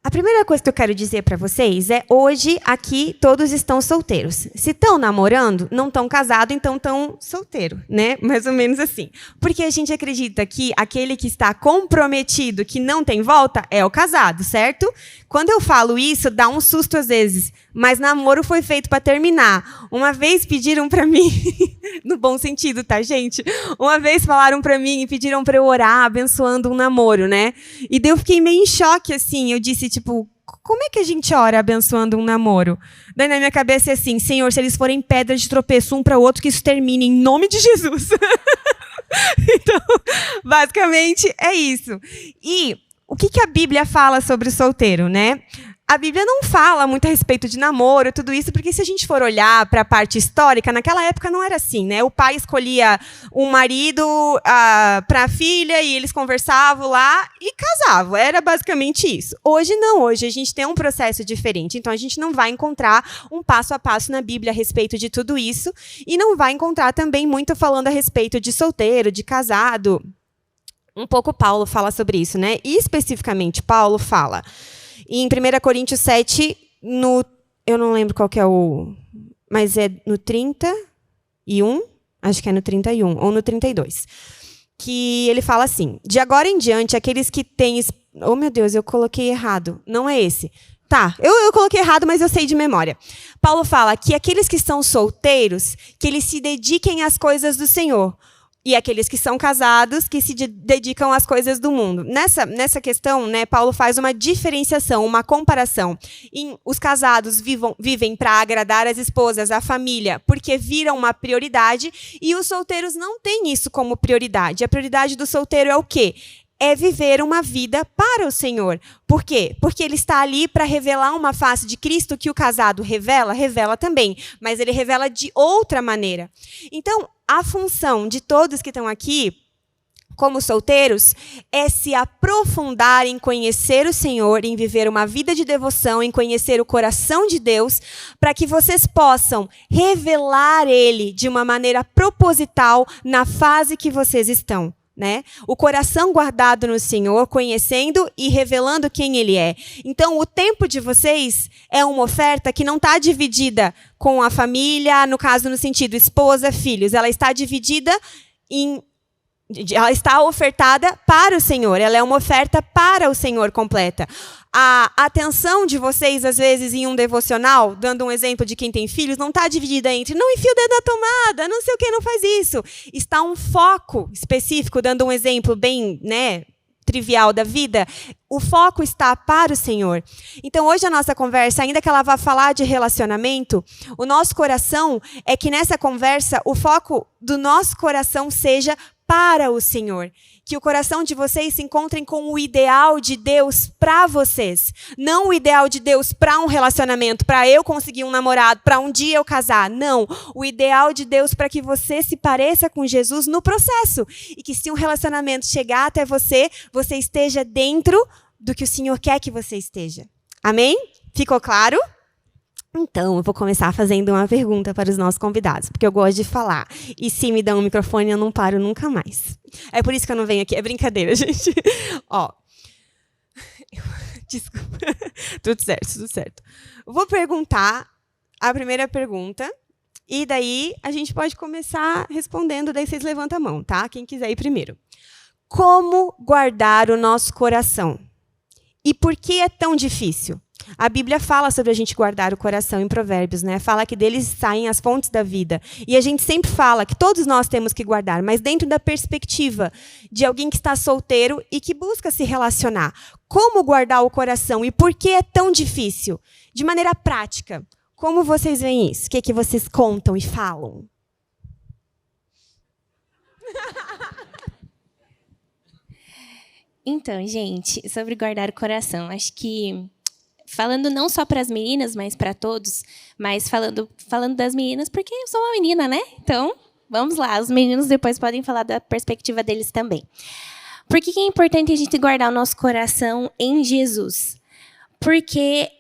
A primeira coisa que eu quero dizer para vocês é, hoje, aqui, todos estão solteiros. Se estão namorando, não estão casados, então estão solteiros, né? Mais ou menos assim. Porque a gente acredita que aquele que está comprometido, que não tem volta, é o casado, certo? Quando eu falo isso, dá um susto às vezes. Mas namoro foi feito para terminar. Uma vez pediram para mim, no bom sentido, tá, gente? Uma vez falaram para mim e pediram para eu orar abençoando um namoro, né? E daí eu fiquei meio em choque, assim. Eu disse, tipo, como é que a gente ora abençoando um namoro? Daí na minha cabeça é assim, Senhor, se eles forem pedras de tropeço um para o outro, que isso termine em nome de Jesus. Então, basicamente, é isso. E o que a Bíblia fala sobre o solteiro, né? A Bíblia não fala muito a respeito de namoro, tudo isso, porque se a gente for olhar para a parte histórica, naquela época não era assim, né? O pai escolhia um marido para a filha e eles conversavam lá e casavam. Era basicamente isso. Hoje não, hoje a gente tem um processo diferente, então a gente não vai encontrar um passo a passo na Bíblia a respeito de tudo isso e não vai encontrar também muito falando a respeito de solteiro, de casado. Um pouco Paulo fala sobre isso, né? E especificamente Paulo fala em 1 Coríntios 7, eu não lembro qual que é mas é no 31, acho que é no 31, ou no 32, que ele fala assim, de agora em diante, aqueles que têm... Oh, meu Deus, eu coloquei errado, não é esse. Tá, eu coloquei errado, mas eu sei de memória. Paulo fala que aqueles que são solteiros, que eles se dediquem às coisas do Senhor. E aqueles que são casados, que se dedicam às coisas do mundo. Nessa questão, né, Paulo faz uma diferenciação, uma comparação. Os casados vivem para agradar as esposas, a família, porque viram uma prioridade, e os solteiros não têm isso como prioridade. A prioridade do solteiro é o quê? É viver uma vida para o Senhor. Por quê? Porque ele está ali para revelar uma face de Cristo que o casado revela também, mas ele revela de outra maneira. Então, a função de todos que estão aqui, como solteiros, é se aprofundar em conhecer o Senhor, em viver uma vida de devoção, em conhecer o coração de Deus, para que vocês possam revelar Ele de uma maneira proposital na fase que vocês estão. Né? O coração guardado no Senhor, conhecendo e revelando quem Ele é. Então, o tempo de vocês é uma oferta que não está dividida com a família, no caso, no sentido esposa, filhos. Ela está dividida ela está ofertada para o Senhor. Ela é uma oferta para o Senhor completa. A atenção de vocês, às vezes, em um devocional, dando um exemplo de quem tem filhos, não está dividida entre não enfia o dedo na tomada, não sei o que, não faz isso. Está um foco específico, dando um exemplo bem, né, trivial da vida. O foco está para o Senhor. Então, hoje a nossa conversa, ainda que ela vá falar de relacionamento, o nosso coração é que nessa conversa, o foco do nosso coração seja para o Senhor. Que o coração de vocês se encontrem com o ideal de Deus para vocês. Não o ideal de Deus para um relacionamento, para eu conseguir um namorado, para um dia eu casar. Não. O ideal de Deus para que você se pareça com Jesus no processo. E que se um relacionamento chegar até você, você esteja dentro do que o Senhor quer que você esteja. Amém? Ficou claro? Então, eu vou começar fazendo uma pergunta para os nossos convidados, porque eu gosto de falar. E se me dão um microfone, eu não paro nunca mais. É por isso que eu não venho aqui. É brincadeira, gente. Ó. Desculpa. Tudo certo, tudo certo. Vou perguntar a primeira pergunta, e daí a gente pode começar respondendo, daí vocês levantam a mão, tá? Quem quiser ir primeiro. Como guardar o nosso coração? E por que é tão difícil? A Bíblia fala sobre a gente guardar o coração em Provérbios, né? Fala que deles saem as fontes da vida. E a gente sempre fala que todos nós temos que guardar, mas dentro da perspectiva de alguém que está solteiro e que busca se relacionar. Como guardar o coração e por que é tão difícil? De maneira prática, como vocês veem isso? O que é que vocês contam e falam? Então, gente, sobre guardar o coração, acho que falando não só para as meninas, mas para todos, mas falando das meninas, porque eu sou uma menina, né? Então, vamos lá. Os meninos depois podem falar da perspectiva deles também. Por que é importante a gente guardar o nosso coração em Jesus? Porque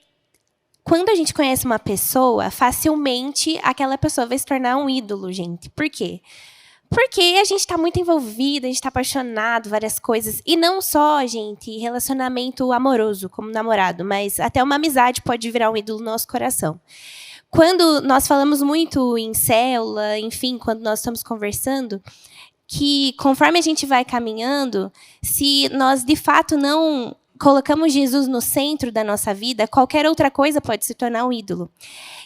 quando a gente conhece uma pessoa, facilmente aquela pessoa vai se tornar um ídolo, gente. Por quê? Porque a gente está muito envolvido, a gente está apaixonado, várias coisas. E não só, gente, relacionamento amoroso, como namorado, mas até uma amizade pode virar um ídolo no nosso coração. Quando nós falamos muito em célula, enfim, quando nós estamos conversando, que conforme a gente vai caminhando, se nós de fato não colocamos Jesus no centro da nossa vida, qualquer outra coisa pode se tornar um ídolo.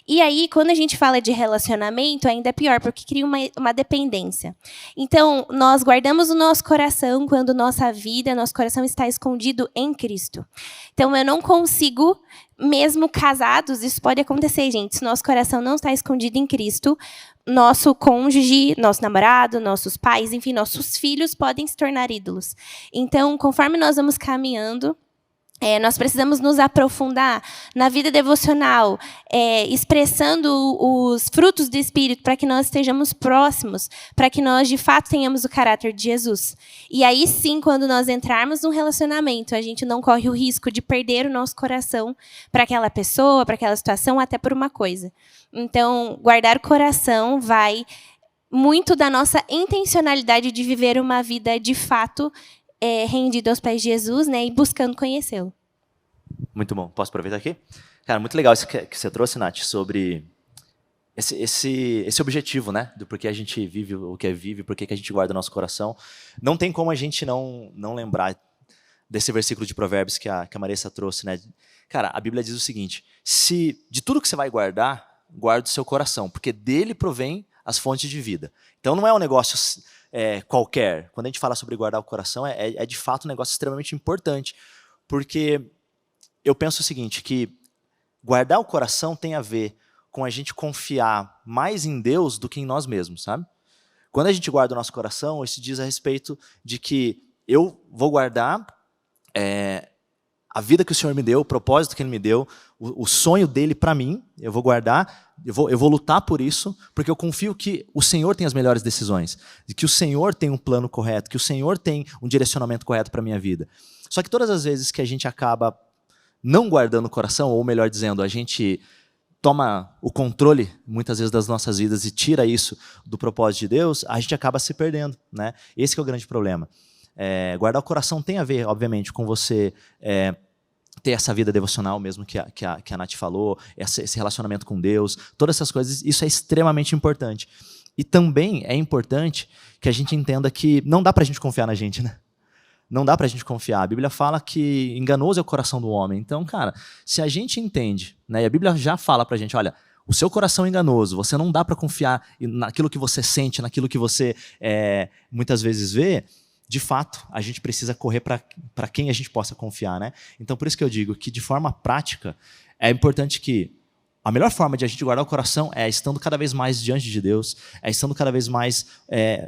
E aí, quando a gente fala de relacionamento, ainda é pior, porque cria uma dependência. Então, nós guardamos o nosso coração quando nossa vida, nosso coração está escondido em Cristo. Então, eu não consigo, mesmo casados, isso pode acontecer, gente. Se nosso coração não está escondido em Cristo, nosso cônjuge, nosso namorado, nossos pais, enfim, nossos filhos podem se tornar ídolos. Então, conforme nós vamos caminhando, nós precisamos nos aprofundar na vida devocional, expressando os frutos do Espírito para que nós estejamos próximos, para que nós, de fato, tenhamos o caráter de Jesus. E aí sim, quando nós entrarmos num relacionamento, a gente não corre o risco de perder o nosso coração para aquela pessoa, para aquela situação, até por uma coisa. Então, guardar o coração vai muito da nossa intencionalidade de viver uma vida, de fato, rendido aos pés de Jesus, né, e buscando conhecê-lo. Muito bom. Posso aproveitar aqui? Cara, muito legal isso que você trouxe, Nath, sobre esse objetivo, né? Do porquê a gente vive o que vive, porquê que a gente guarda o nosso coração. Não tem como a gente não lembrar desse versículo de Provérbios que a Marissa trouxe, né? Cara, a Bíblia diz o seguinte: se de tudo que você vai guardar, guarda o seu coração, porque dele provém as fontes de vida. Então não é um negócio qualquer. Quando a gente fala sobre guardar o coração, é de fato um negócio extremamente importante. Porque eu penso o seguinte, que guardar o coração tem a ver com a gente confiar mais em Deus do que em nós mesmos, sabe? Quando a gente guarda o nosso coração, isso diz a respeito de que eu vou guardar a vida que o Senhor me deu, o propósito que Ele me deu, o sonho dele para mim, eu vou guardar, eu vou lutar por isso, porque eu confio que o Senhor tem as melhores decisões, de que o Senhor tem um plano correto, que o Senhor tem um direcionamento correto para a minha vida. Só que todas as vezes que a gente acaba não guardando o coração, ou melhor dizendo, a gente toma o controle, muitas vezes, das nossas vidas e tira isso do propósito de Deus, a gente acaba se perdendo, né? Esse que é o grande problema. Guardar o coração tem a ver, obviamente, com você ter essa vida devocional mesmo que a Nath falou, esse relacionamento com Deus, todas essas coisas, isso é extremamente importante. E também é importante que a gente entenda que não dá para a gente confiar na gente, né? Não dá para a gente confiar. A Bíblia fala que enganoso é o coração do homem. Então, cara, se a gente entende, né, e a Bíblia já fala para a gente, olha, o seu coração é enganoso, você não dá para confiar naquilo que você sente, naquilo que você muitas vezes vê, de fato, a gente precisa correr para quem a gente possa confiar, né? Então, por isso que eu digo que, de forma prática, é importante que a melhor forma de a gente guardar o coração é estando cada vez mais diante de Deus, é estando cada vez mais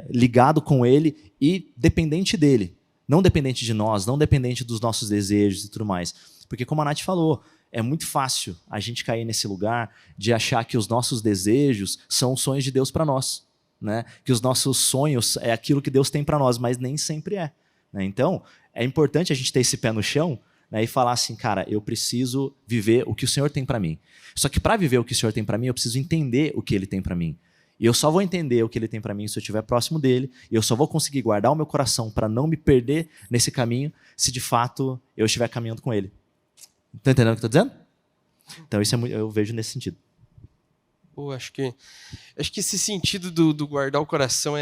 ligado com Ele e dependente dEle. Não dependente de nós, não dependente dos nossos desejos e tudo mais. Porque, como a Nath falou, é muito fácil a gente cair nesse lugar de achar que os nossos desejos são os sonhos de Deus para nós. Né? Que os nossos sonhos é aquilo que Deus tem para nós, mas nem sempre é. Né? Então, é importante a gente ter esse pé no chão, né, e falar assim, cara, eu preciso viver o que o Senhor tem para mim. Só que para viver o que o Senhor tem para mim, eu preciso entender o que Ele tem para mim. E eu só vou entender o que Ele tem para mim se eu estiver próximo dEle, e eu só vou conseguir guardar o meu coração para não me perder nesse caminho, se de fato eu estiver caminhando com Ele. Estão entendendo o que eu estou dizendo? Então, isso eu vejo nesse sentido. Acho que esse sentido do guardar o coração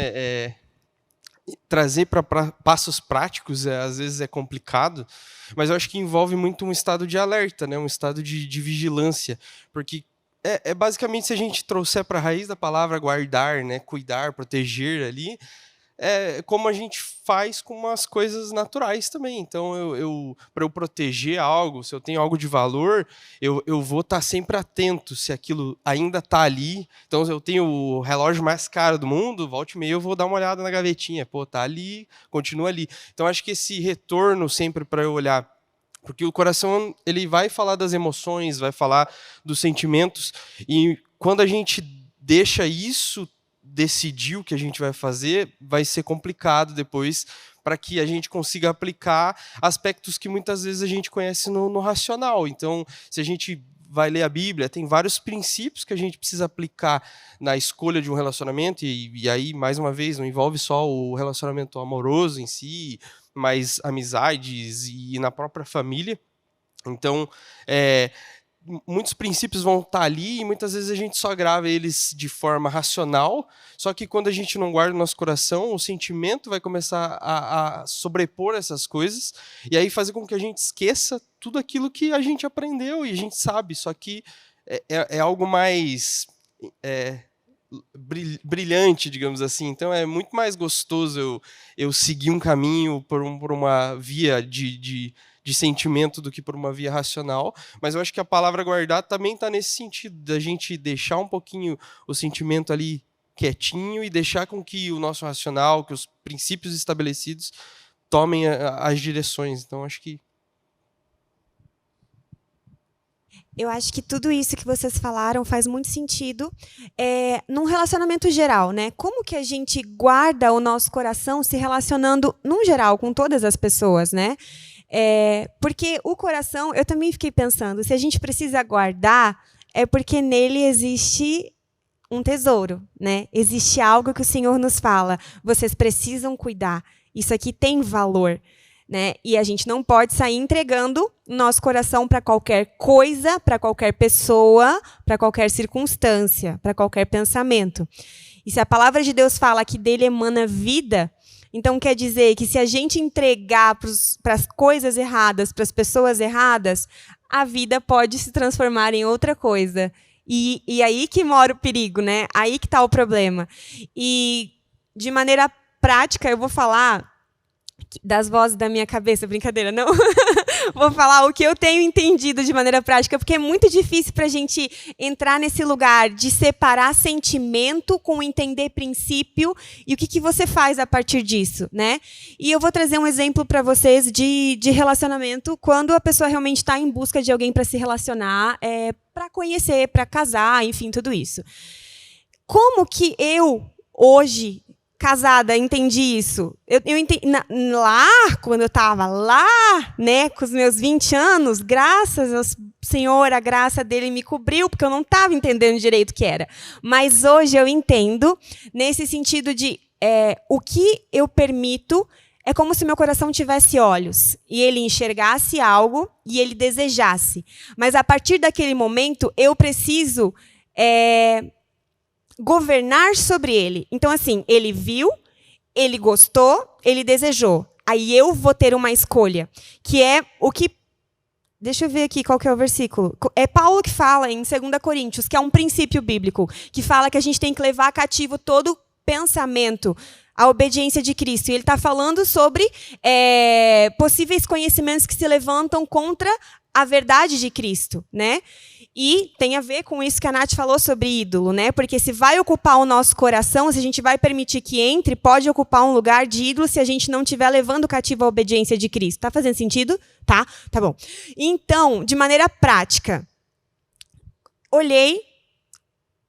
trazer para passos práticos, às vezes é complicado, mas eu acho que envolve muito um estado de alerta, né? Um estado de vigilância, porque basicamente, se a gente trouxer para a raiz da palavra guardar, né? Cuidar, proteger ali, como a gente faz com as coisas naturais também. Então, para eu proteger algo, se eu tenho algo de valor, eu vou estar sempre atento se aquilo ainda está ali. Então, se eu tenho o relógio mais caro do mundo, volta e meia eu vou dar uma olhada na gavetinha. Pô, tá ali, continua ali. Então, acho que esse retorno sempre para eu olhar, porque o coração ele vai falar das emoções, vai falar dos sentimentos, e quando a gente deixa isso decidir o que a gente vai fazer, vai ser complicado depois para que a gente consiga aplicar aspectos que muitas vezes a gente conhece no racional. Então, se a gente vai ler a Bíblia, tem vários princípios que a gente precisa aplicar na escolha de um relacionamento, e aí, mais uma vez, não envolve só o relacionamento amoroso em si, mas amizades e na própria família. Então, muitos princípios vão estar ali e muitas vezes a gente só grava eles de forma racional, só que quando a gente não guarda o nosso coração, o sentimento vai começar a sobrepor essas coisas e aí fazer com que a gente esqueça tudo aquilo que a gente aprendeu e a gente sabe, só que é algo mais brilhante, digamos assim. Então é muito mais gostoso eu seguir um caminho por uma via de sentimento do que por uma via racional, mas eu acho que a palavra guardar também está nesse sentido, da gente deixar um pouquinho o sentimento ali quietinho e deixar com que o nosso racional, que os princípios estabelecidos tomem as direções. Então, acho que... Eu acho que tudo isso que vocês falaram faz muito sentido num relacionamento geral, né? Como que a gente guarda o nosso coração se relacionando, num geral, com todas as pessoas, né? Porque o coração, eu também fiquei pensando, se a gente precisa guardar, é porque nele existe um tesouro, né? Existe algo que o Senhor nos fala, vocês precisam cuidar, isso aqui tem valor, né? E a gente não pode sair entregando nosso coração para qualquer coisa, para qualquer pessoa, para qualquer circunstância, para qualquer pensamento. E se a palavra de Deus fala que dele emana vida, então quer dizer que se a gente entregar para as coisas erradas, para as pessoas erradas, a vida pode se transformar em outra coisa. E aí que mora o perigo, né? Aí que está o problema. E de maneira prática, eu vou falar das vozes da minha cabeça, brincadeira, não. Vou falar o que eu tenho entendido de maneira prática, porque é muito difícil para a gente entrar nesse lugar de separar sentimento com entender princípio e o que você faz a partir disso, né? E eu vou trazer um exemplo para vocês de relacionamento, quando a pessoa realmente está em busca de alguém para se relacionar, para conhecer, para casar, enfim, tudo isso. Como que eu, hoje, casada, entendi isso? Eu entendi, lá, quando eu estava lá, né, com os meus 20 anos, graças ao Senhor, a graça dele me cobriu, porque eu não estava entendendo direito o que era. Mas hoje eu entendo, nesse sentido de o que eu permito é como se meu coração tivesse olhos, e ele enxergasse algo e ele desejasse. Mas a partir daquele momento, eu preciso governar sobre ele. Então, assim, ele viu, ele gostou, ele desejou. Aí eu vou ter uma escolha, que é o que... Deixa eu ver aqui qual que é o versículo. É Paulo que fala em 2 Coríntios, que é um princípio bíblico, que fala que a gente tem que levar cativo todo pensamento à obediência de Cristo. E ele está falando sobre possíveis conhecimentos que se levantam contra a verdade de Cristo, né? E tem a ver com isso que a Nath falou sobre ídolo, né? Porque se vai ocupar o nosso coração, se a gente vai permitir que entre, pode ocupar um lugar de ídolo se a gente não estiver levando cativo a obediência de Cristo. Tá fazendo sentido? Tá? Tá bom. Então, de maneira prática, olhei,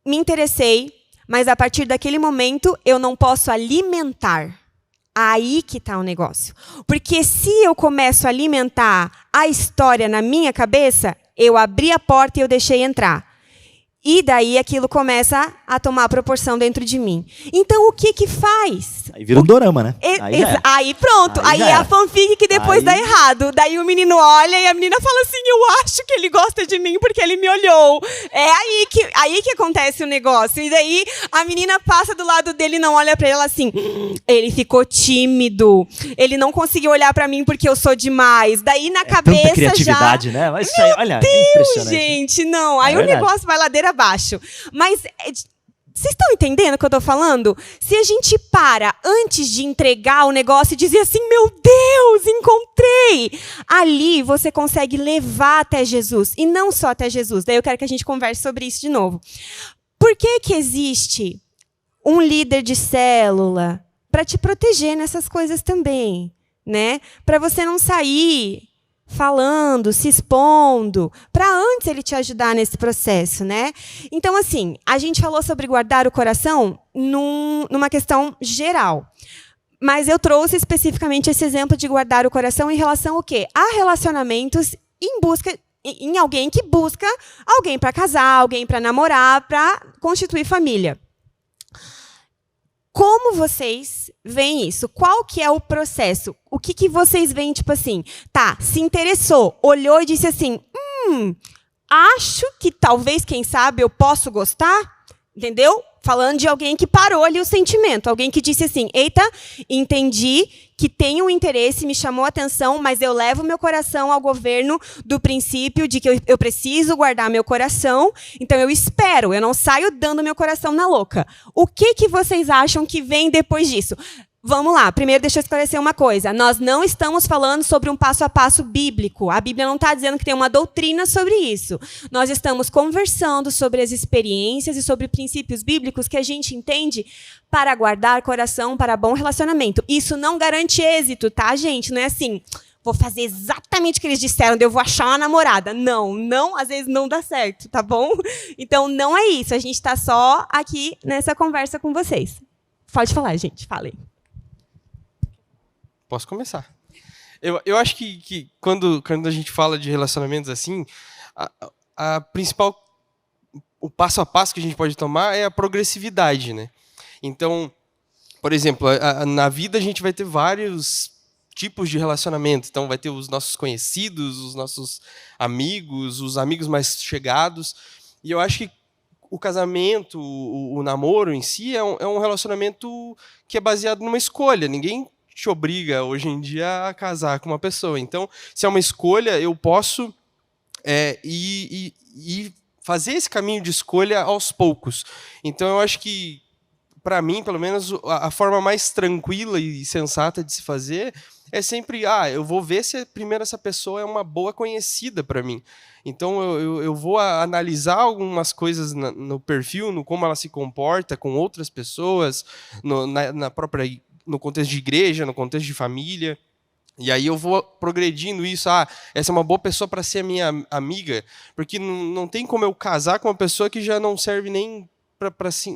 me interessei, mas a partir daquele momento eu não posso alimentar. Aí que está o negócio. Porque se eu começo a alimentar a história na minha cabeça, eu abri a porta e eu deixei entrar. E daí aquilo começa a tomar proporção dentro de mim. Então, o que faz? Aí vira um dorama, né? Aí pronto. Aí é a fanfic que depois dá errado. Daí o menino olha e a menina fala assim, eu acho que ele gosta de mim porque ele me olhou. É aí que acontece o negócio. E daí a menina passa do lado dele e não olha pra ela assim, ele ficou tímido. Ele não conseguiu olhar pra mim porque eu sou demais. Daí na cabeça tanta criatividade, né? Mas isso aí, olha, Deus, é impressionante. gente, não. Aí o negócio vai ladeira abaixo. Mas vocês estão entendendo o que eu estou falando? Se a gente para antes de entregar o negócio e dizer assim, meu Deus, encontrei! Ali você consegue levar até Jesus. E não só até Jesus. Daí eu quero que a gente converse sobre isso de novo. Por que existe um líder de célula? Para te proteger nessas coisas também, né? Para você não sair falando, se expondo, para antes ele te ajudar nesse processo, né? Então, assim, a gente falou sobre guardar o coração numa questão geral. Mas eu trouxe especificamente esse exemplo de guardar o coração em relação ao quê? A relacionamentos em busca em alguém que busca alguém para casar, alguém para namorar, para constituir família. Como vocês veem isso? Qual que é o processo? O que vocês veem, tipo assim, tá, se interessou, olhou e disse assim, acho que talvez, quem sabe, eu posso gostar, entendeu? Falando de alguém que parou ali o sentimento, alguém que disse assim, eita, entendi que tem um interesse, me chamou a atenção, mas eu levo meu coração ao governo do princípio de que eu preciso guardar meu coração, então eu espero, eu não saio dando meu coração na louca. O que vocês acham que vem depois disso? Vamos lá, primeiro deixa eu esclarecer uma coisa. Nós não estamos falando sobre um passo a passo bíblico. A Bíblia não está dizendo que tem uma doutrina sobre isso. Nós estamos conversando sobre as experiências e sobre princípios bíblicos que a gente entende para guardar coração para bom relacionamento. Isso não garante êxito, tá, gente? Não é assim, vou fazer exatamente o que eles disseram, eu vou achar uma namorada. Não, às vezes não dá certo, tá bom? Então, não é isso. A gente está só aqui nessa conversa com vocês. Pode falar, gente, falem. Posso começar. Eu acho que quando a gente fala de relacionamentos assim, a principal, o passo a passo que a gente pode tomar é a progressividade, né? Então, por exemplo, na vida a gente vai ter vários tipos de relacionamento. Então, vai ter os nossos conhecidos, os nossos amigos, os amigos mais chegados. E eu acho que o casamento, o namoro em si é um relacionamento que é baseado numa escolha. Ninguém te obriga hoje em dia a casar com uma pessoa. Então, se é uma escolha, eu posso ir fazer esse caminho de escolha aos poucos. Então, eu acho que, para mim, pelo menos, a forma mais tranquila e sensata de se fazer é sempre, eu vou ver se primeiro essa pessoa é uma boa conhecida para mim. Então, eu vou analisar algumas coisas no perfil, no como ela se comporta com outras pessoas, na própria, no contexto de igreja, no contexto de família. E aí eu vou progredindo isso. Essa é uma boa pessoa para ser minha amiga, porque não tem como eu casar com uma pessoa que já não serve nem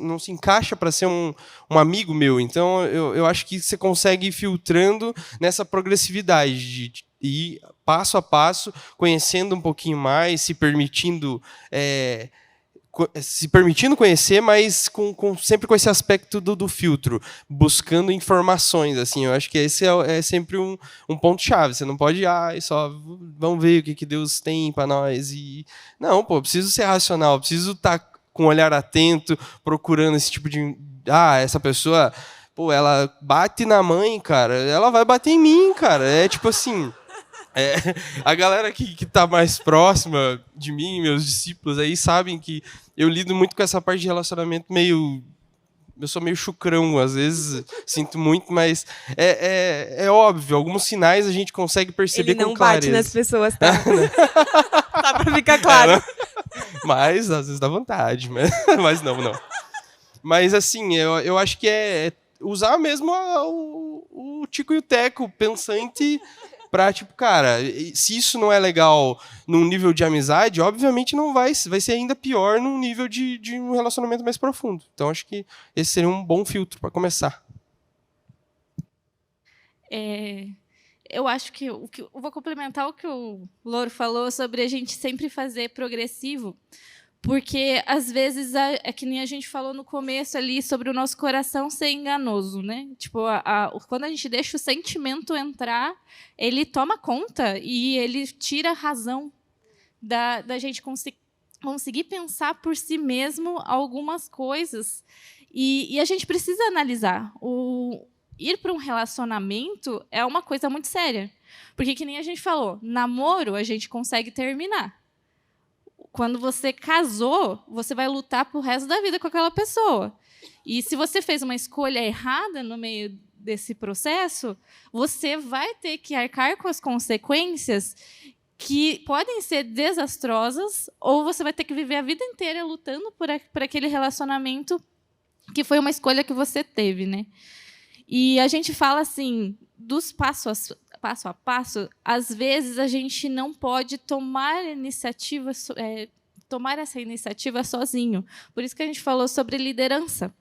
não se encaixa para ser um amigo meu. Então, eu acho que você consegue ir filtrando nessa progressividade, de ir passo a passo, conhecendo um pouquinho mais, se permitindo conhecer, mas sempre com esse aspecto do filtro, buscando informações. Assim, eu acho que esse é sempre um ponto-chave. Você não pode, só vamos ver o que Deus tem para nós. Não, preciso ser racional, preciso estar com um olhar atento, procurando esse tipo de... essa pessoa, ela bate na mãe, cara, ela vai bater em mim, cara. É tipo assim... a galera que está mais próxima de mim, meus discípulos aí, sabem que eu lido muito com essa parte de relacionamento eu sou meio chucrão, às vezes sinto muito, mas é óbvio, alguns sinais a gente consegue perceber com clareza. Ele não bate nas pessoas, tá? Só pra ficar claro. Mas, às vezes dá vontade, mas não. Mas, assim, eu acho que é usar mesmo o tico e o teco pensante pra, tipo, cara, se isso não é legal num nível de amizade, obviamente não vai ser ainda pior num nível de um relacionamento mais profundo. Então, acho que esse seria um bom filtro para começar. Eu acho que eu vou complementar o que o Louro falou sobre a gente sempre fazer progressivo, porque, às vezes, é que nem a gente falou no começo ali sobre o nosso coração ser enganoso, né? Tipo, quando a gente deixa o sentimento entrar, ele toma conta e ele tira a razão da gente conseguir pensar por si mesmo algumas coisas. E a gente precisa analisar. Ir para um relacionamento é uma coisa muito séria. Porque, que nem a gente falou, namoro a gente consegue terminar. Quando você casou, você vai lutar pro resto da vida com aquela pessoa. E se você fez uma escolha errada no meio desse processo, você vai ter que arcar com as consequências que podem ser desastrosas, ou você vai ter que viver a vida inteira lutando por aquele relacionamento que foi uma escolha que você teve, né? E a gente fala assim, dos passo a passo, às vezes a gente não pode tomar essa iniciativa sozinho. Por isso que a gente falou sobre liderança.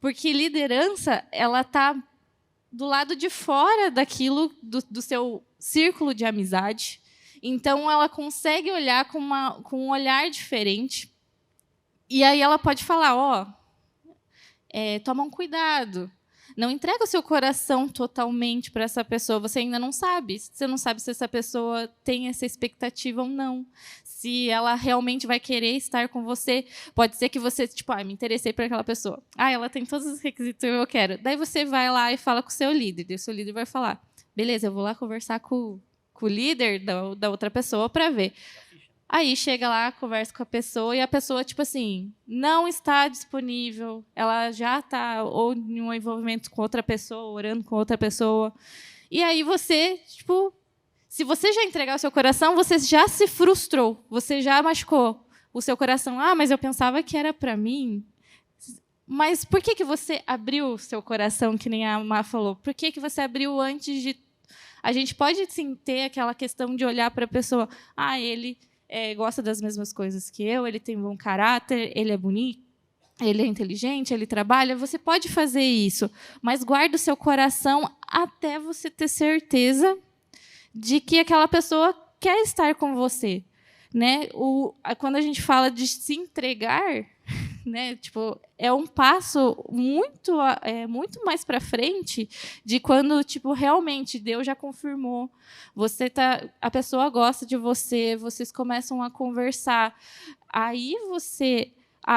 Porque liderança, ela está do lado de fora daquilo, do seu círculo de amizade. Então, ela consegue olhar com um olhar diferente. E aí ela pode falar, toma um cuidado. Não entrega o seu coração totalmente para essa pessoa. Você ainda não sabe. Você não sabe se essa pessoa tem essa expectativa ou não. Se ela realmente vai querer estar com você. Pode ser que você, me interessei por aquela pessoa. Ela tem todos os requisitos que eu quero. Daí você vai lá e fala com o seu líder. E o seu líder vai falar, beleza, eu vou lá conversar com o líder da outra pessoa para ver. Aí chega lá, conversa com a pessoa, e a pessoa, não está disponível, ela já está ou em um envolvimento com outra pessoa, orando com outra pessoa. E aí você, se você já entregar o seu coração, você já se frustrou, você já machucou o seu coração. Mas eu pensava que era para mim. Mas por que você abriu o seu coração, que nem a Má falou? Por que você abriu antes de... A gente pode, sim, ter aquela questão de olhar para a pessoa, ele... gosta das mesmas coisas que eu, ele tem bom caráter, ele é bonito, ele é inteligente, ele trabalha. Você pode fazer isso, mas guarda o seu coração até você ter certeza de que aquela pessoa quer estar com você. Né? Quando a gente fala de se entregar, né, é um passo muito mais para frente de quando realmente Deus já confirmou. A pessoa gosta de você, vocês começam a conversar. Aí você,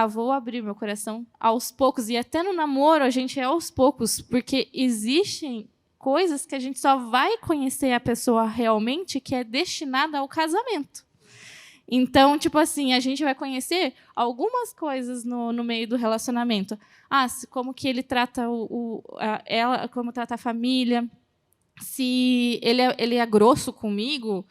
vou abrir meu coração aos poucos. E até no namoro a gente é aos poucos, porque existem coisas que a gente só vai conhecer a pessoa realmente que é destinada ao casamento. Então, a gente vai conhecer algumas coisas no meio do relacionamento. Como que ele trata ela, como trata a família. Se ele é grosso comigo,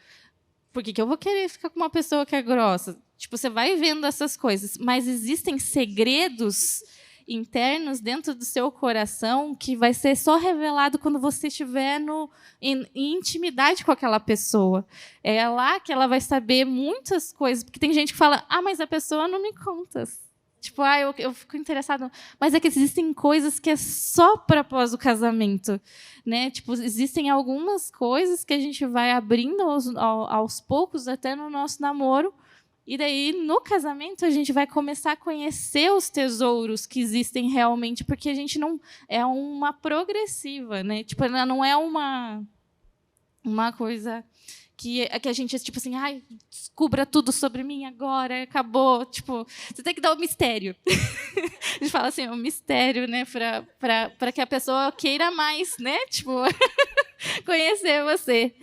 por que eu vou querer ficar com uma pessoa que é grossa? Você vai vendo essas coisas. Mas existem segredos internos dentro do seu coração que vai ser só revelado quando você estiver em intimidade com aquela pessoa. É lá que ela vai saber muitas coisas. Porque tem gente que fala, mas a pessoa não me conta. Eu fico interessada. Mas é que existem coisas que é só para após o casamento. Né? Existem algumas coisas que a gente vai abrindo aos poucos, até no nosso namoro. E daí, no casamento, a gente vai começar a conhecer os tesouros que existem realmente, porque a gente não... É uma progressiva, né? Ela não é uma coisa que a gente, descubra tudo sobre mim agora, acabou. Você tem que dar o mistério. A gente fala assim, o mistério, né? Para que a pessoa queira mais, né? Conhecer você.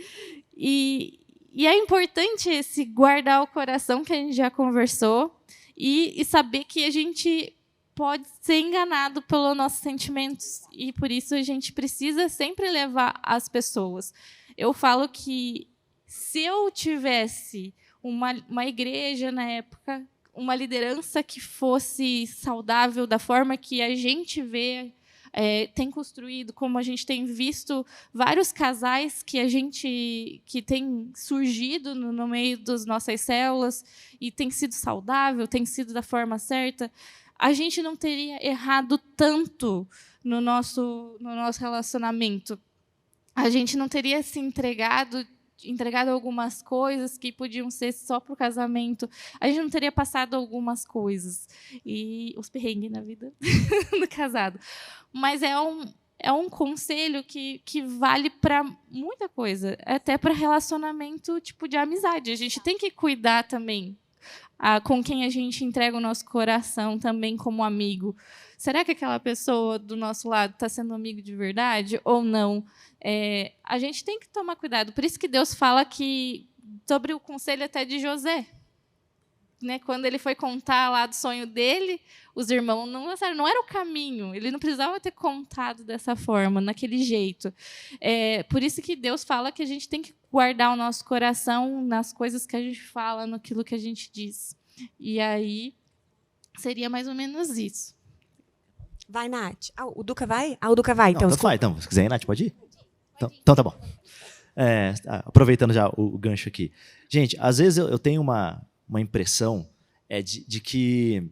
E é importante esse guardar o coração que a gente já conversou e saber que a gente pode ser enganado pelos nossos sentimentos e, por isso, a gente precisa sempre levar as pessoas. Eu falo que se eu tivesse uma igreja na época, uma liderança que fosse saudável da forma que a gente vê, tem construído, como a gente tem visto vários casais que tem surgido no meio das nossas células e tem sido saudável, tem sido da forma certa, a gente não teria errado tanto no nosso relacionamento. A gente não teria se entregado algumas coisas que podiam ser só para o casamento. A gente não teria passado algumas coisas. E os perrengues na vida do casado. Mas é um conselho que vale para muita coisa. Até para relacionamento de amizade. A gente tem que cuidar também com quem a gente entrega o nosso coração também como amigo. Será que aquela pessoa do nosso lado está sendo amigo de verdade ou não? A gente tem que tomar cuidado. Por isso que Deus fala sobre o conselho até de José. Né? Quando ele foi contar lá do sonho dele, os irmãos não era o caminho. Ele não precisava ter contado dessa forma, naquele jeito. Por isso que Deus fala que a gente tem que guardar o nosso coração nas coisas que a gente fala, naquilo que a gente diz. E aí, seria mais ou menos isso. Vai, Nath. O Duca vai? O Duca vai. Não, vai. Então, se quiser ir, Nath, pode ir? Então tá bom. Aproveitando já o gancho aqui. Gente, às vezes eu tenho uma impressão de que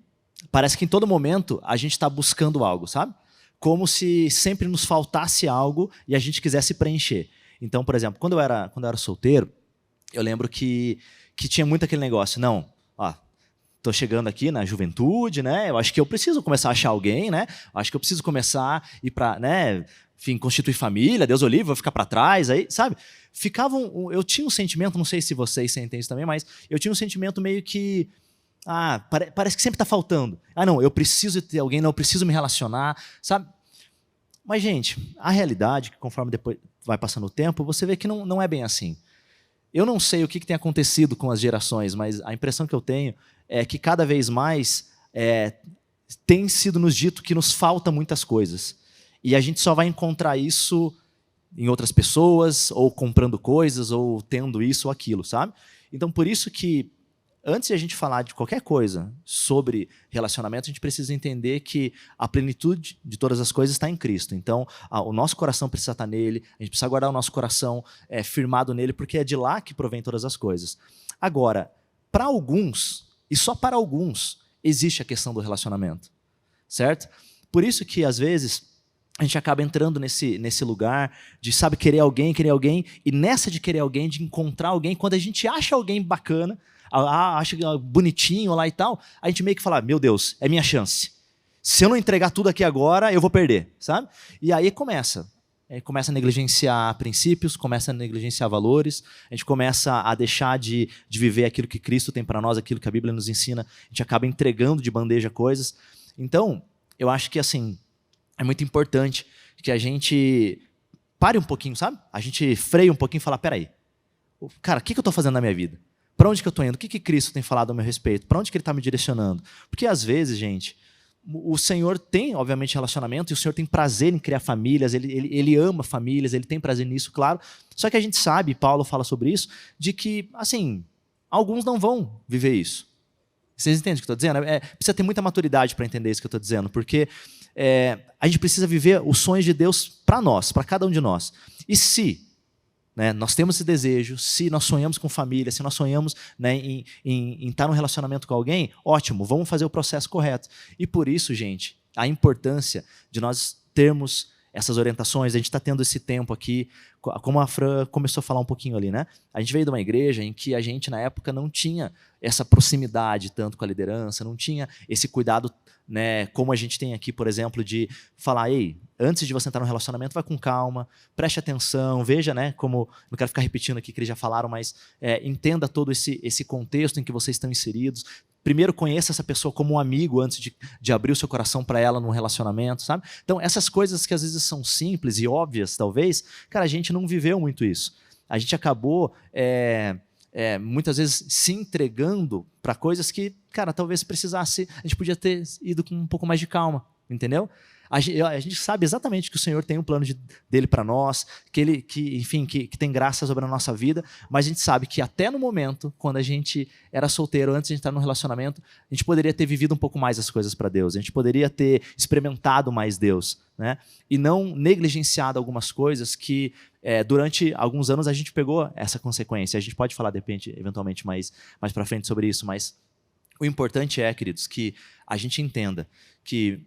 parece que em todo momento a gente está buscando algo, sabe? Como se sempre nos faltasse algo e a gente quisesse preencher. Então, por exemplo, quando eu era solteiro, eu lembro que tinha muito aquele negócio, não, ó, tô chegando aqui na juventude, né? Eu acho que eu preciso começar a achar alguém, né? Acho que eu preciso começar a ir para, né? Enfim, constituir família, Deus o livre, vou ficar para trás, aí, sabe? Eu tinha um sentimento, não sei se vocês sentem isso também, mas eu tinha um sentimento meio que, parece que sempre está faltando. Não, eu preciso ter alguém, não, eu preciso me relacionar, sabe? Mas, gente, a realidade, conforme depois vai passando o tempo, você vê que não é bem assim. Eu não sei o que tem acontecido com as gerações, mas a impressão que eu tenho é que cada vez mais tem sido nos dito que nos falta muitas coisas. E a gente só vai encontrar isso em outras pessoas, ou comprando coisas, ou tendo isso ou aquilo, sabe? Então, por isso que, antes de a gente falar de qualquer coisa sobre relacionamento, a gente precisa entender que a plenitude de todas as coisas está em Cristo. Então, o nosso coração precisa estar nele, a gente precisa guardar o nosso coração firmado nele, porque é de lá que provém todas as coisas. Agora, para alguns, e só para alguns, existe a questão do relacionamento, certo? Por isso que, às vezes, a gente acaba entrando nesse lugar de, sabe, querer alguém, e nessa de querer alguém, de encontrar alguém, quando a gente acha alguém bacana, acha bonitinho lá e tal, a gente meio que fala, meu Deus, é minha chance. Se eu não entregar tudo aqui agora, eu vou perder, sabe? E aí começa a negligenciar princípios, começa a negligenciar valores, a gente começa a deixar de viver aquilo que Cristo tem para nós, aquilo que a Bíblia nos ensina, a gente acaba entregando de bandeja coisas. Então, eu acho que, assim, é muito importante que a gente pare um pouquinho, sabe? A gente freie um pouquinho e fala, peraí, cara, o que eu estou fazendo na minha vida? Para onde que eu estou indo? O que Cristo tem falado a meu respeito? Para onde que Ele está me direcionando? Porque, às vezes, gente, o Senhor tem, obviamente, relacionamento, e o Senhor tem prazer em criar famílias, ele ama famílias, Ele tem prazer nisso, claro. Só que a gente sabe, Paulo fala sobre isso, de que, assim, alguns não vão viver isso. Vocês entendem o que eu estou dizendo? Precisa ter muita maturidade para entender isso que eu estou dizendo, porque a gente precisa viver os sonhos de Deus para nós, para cada um de nós. E se nós temos esse desejo, se nós sonhamos com família, se nós sonhamos em estar num relacionamento com alguém, ótimo, vamos fazer o processo correto. E por isso, gente, a importância de nós termos essas orientações, a gente está tendo esse tempo aqui, como a Fran começou a falar um pouquinho ali, né? A gente veio de uma igreja em que a gente, na época, não tinha essa proximidade tanto com a liderança, não tinha esse cuidado, né, como a gente tem aqui, por exemplo, de falar, ei, antes de você entrar no relacionamento, vai com calma, preste atenção, veja, né, como, não quero ficar repetindo aqui que eles já falaram, mas entenda todo esse contexto em que vocês estão inseridos. Primeiro, conheça essa pessoa como um amigo antes de abrir o seu coração para ela num relacionamento, sabe? Então, essas coisas que às vezes são simples e óbvias, talvez, cara, a gente não viveu muito isso. A gente acabou, muitas vezes, se entregando para coisas que, cara, talvez precisasse, a gente podia ter ido com um pouco mais de calma, entendeu? A gente sabe exatamente que o Senhor tem um plano dele para nós, que tem graça sobre a nossa vida, mas a gente sabe que até no momento, quando a gente era solteiro, antes de estar num relacionamento, a gente poderia ter vivido um pouco mais as coisas para Deus, a gente poderia ter experimentado mais Deus, né? E não negligenciado algumas coisas que durante alguns anos a gente pegou essa consequência. A gente pode falar, de repente, eventualmente mais para frente sobre isso, mas o importante queridos, que a gente entenda que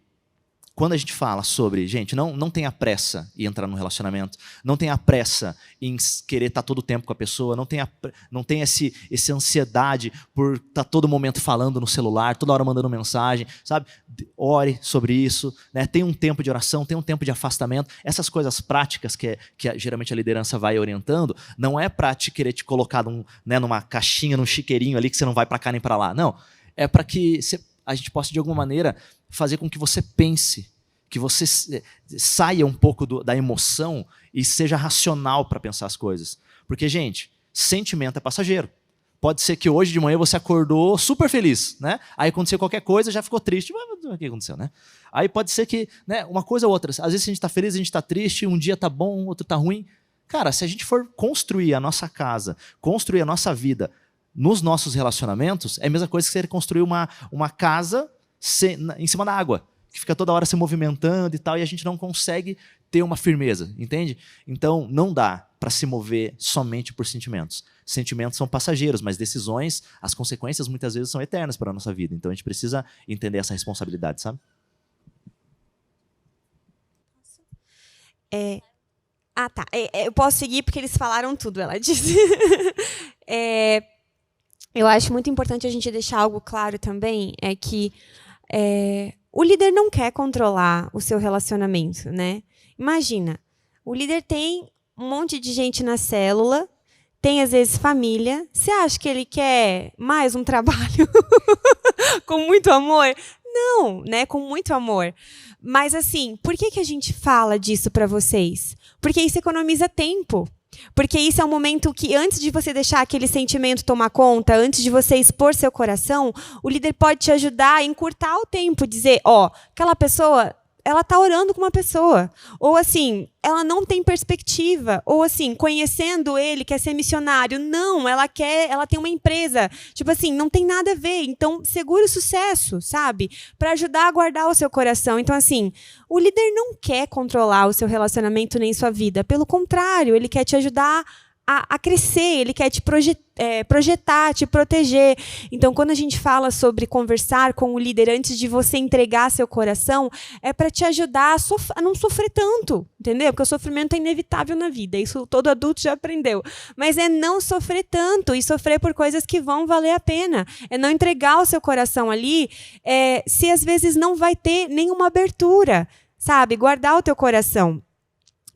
quando a gente fala sobre, gente, não tenha pressa em entrar num relacionamento, não tenha pressa em querer estar todo o tempo com a pessoa, não tenha essa ansiedade por estar todo momento falando no celular, toda hora mandando mensagem, sabe? Ore sobre isso, né? Tenha um tempo de oração, tenha um tempo de afastamento. Essas coisas práticas que geralmente a liderança vai orientando, não é para querer te colocar numa caixinha, num chiqueirinho ali que você não vai para cá nem para lá. Não, é para que a gente possa, de alguma maneira, fazer com que você pense, que você saia um pouco da emoção e seja racional para pensar as coisas. Porque, gente, sentimento é passageiro. Pode ser que hoje de manhã você acordou super feliz, né? Aí aconteceu qualquer coisa, já ficou triste. O que aconteceu, né? Aí pode ser que, né, uma coisa ou outra. Às vezes a gente está feliz, a gente está triste, um dia está bom, outro está ruim. Cara, se a gente for construir a nossa casa, construir a nossa vida nos nossos relacionamentos, é a mesma coisa que você construir uma casa em cima da água, que fica toda hora se movimentando e tal, e a gente não consegue ter uma firmeza, entende? Então, não dá para se mover somente por sentimentos. Sentimentos são passageiros, mas decisões, as consequências muitas vezes são eternas para a nossa vida. Então, a gente precisa entender essa responsabilidade, sabe? Tá. Eu posso seguir porque eles falaram tudo, ela disse. eu acho muito importante a gente deixar algo claro também, é que o líder não quer controlar o seu relacionamento, né? Imagina, o líder tem um monte de gente na célula, tem, às vezes, família. Você acha que ele quer mais um trabalho com muito amor? Não, né? Com muito amor. Mas, assim, por que a gente fala disso para vocês? Porque isso economiza tempo. Porque isso é um momento que, antes de você deixar aquele sentimento tomar conta, antes de você expor seu coração, o líder pode te ajudar a encurtar o tempo, dizer, aquela pessoa, ela está orando com uma pessoa. Ou assim, ela não tem perspectiva. Ou assim, conhecendo ele, quer ser missionário. Não, ela tem uma empresa. Tipo assim, não tem nada a ver. Então, segura o sucesso, sabe? Para ajudar a guardar o seu coração. Então, assim, o líder não quer controlar o seu relacionamento nem sua vida. Pelo contrário, ele quer te ajudar a crescer, ele quer te projetar, te proteger. Então, quando a gente fala sobre conversar com o líder antes de você entregar seu coração, é para te ajudar a não sofrer tanto, entendeu? Porque o sofrimento é inevitável na vida, isso todo adulto já aprendeu. Mas é não sofrer tanto e sofrer por coisas que vão valer a pena. É não entregar o seu coração ali, se às vezes não vai ter nenhuma abertura, sabe? Guardar o teu coração.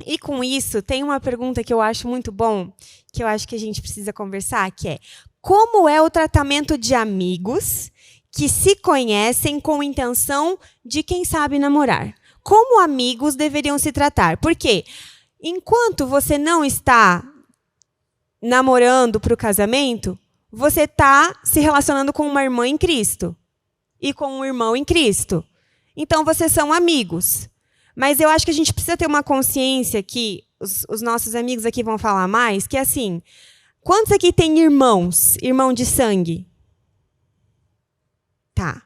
E com isso, tem uma pergunta que eu acho muito bom, que eu acho que a gente precisa conversar, que é: como é o tratamento de amigos que se conhecem com intenção de, quem sabe, namorar? Como amigos deveriam se tratar? Porque enquanto você não está namorando para o casamento, você está se relacionando com uma irmã em Cristo e com um irmão em Cristo. Então, vocês são amigos. Mas eu acho que a gente precisa ter uma consciência que os nossos amigos aqui vão falar mais, que é assim, quantos aqui tem irmãos, irmão de sangue? Tá.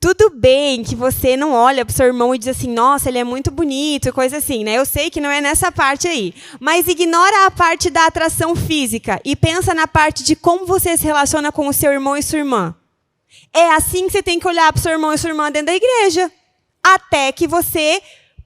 Tudo bem que você não olha para o seu irmão e diz assim, nossa, ele é muito bonito, coisa assim, né? Eu sei que não é nessa parte aí. Mas ignora a parte da atração física e pensa na parte de como você se relaciona com o seu irmão e sua irmã. É assim que você tem que olhar para o seu irmão e sua irmã dentro da igreja. Até que você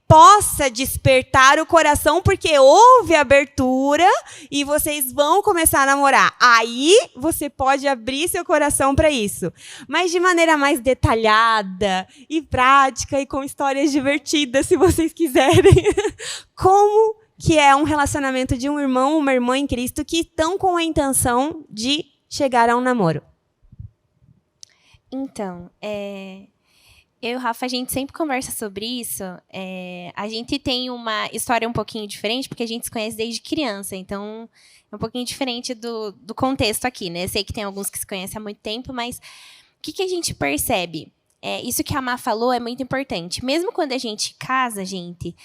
possa despertar o coração, porque houve abertura e vocês vão começar a namorar. Aí você pode abrir seu coração para isso. Mas de maneira mais detalhada e prática e com histórias divertidas, se vocês quiserem. Como que é um relacionamento de um irmão ou uma irmã em Cristo que estão com a intenção de chegar a um namoro? Então, eu e o Rafa, a gente sempre conversa sobre isso. A gente tem uma história um pouquinho diferente, porque a gente se conhece desde criança. Então, é um pouquinho diferente do contexto aqui, né? Eu sei que tem alguns que se conhecem há muito tempo, mas o que a gente percebe? Isso que a Má falou é muito importante. Mesmo quando a gente casa, gente,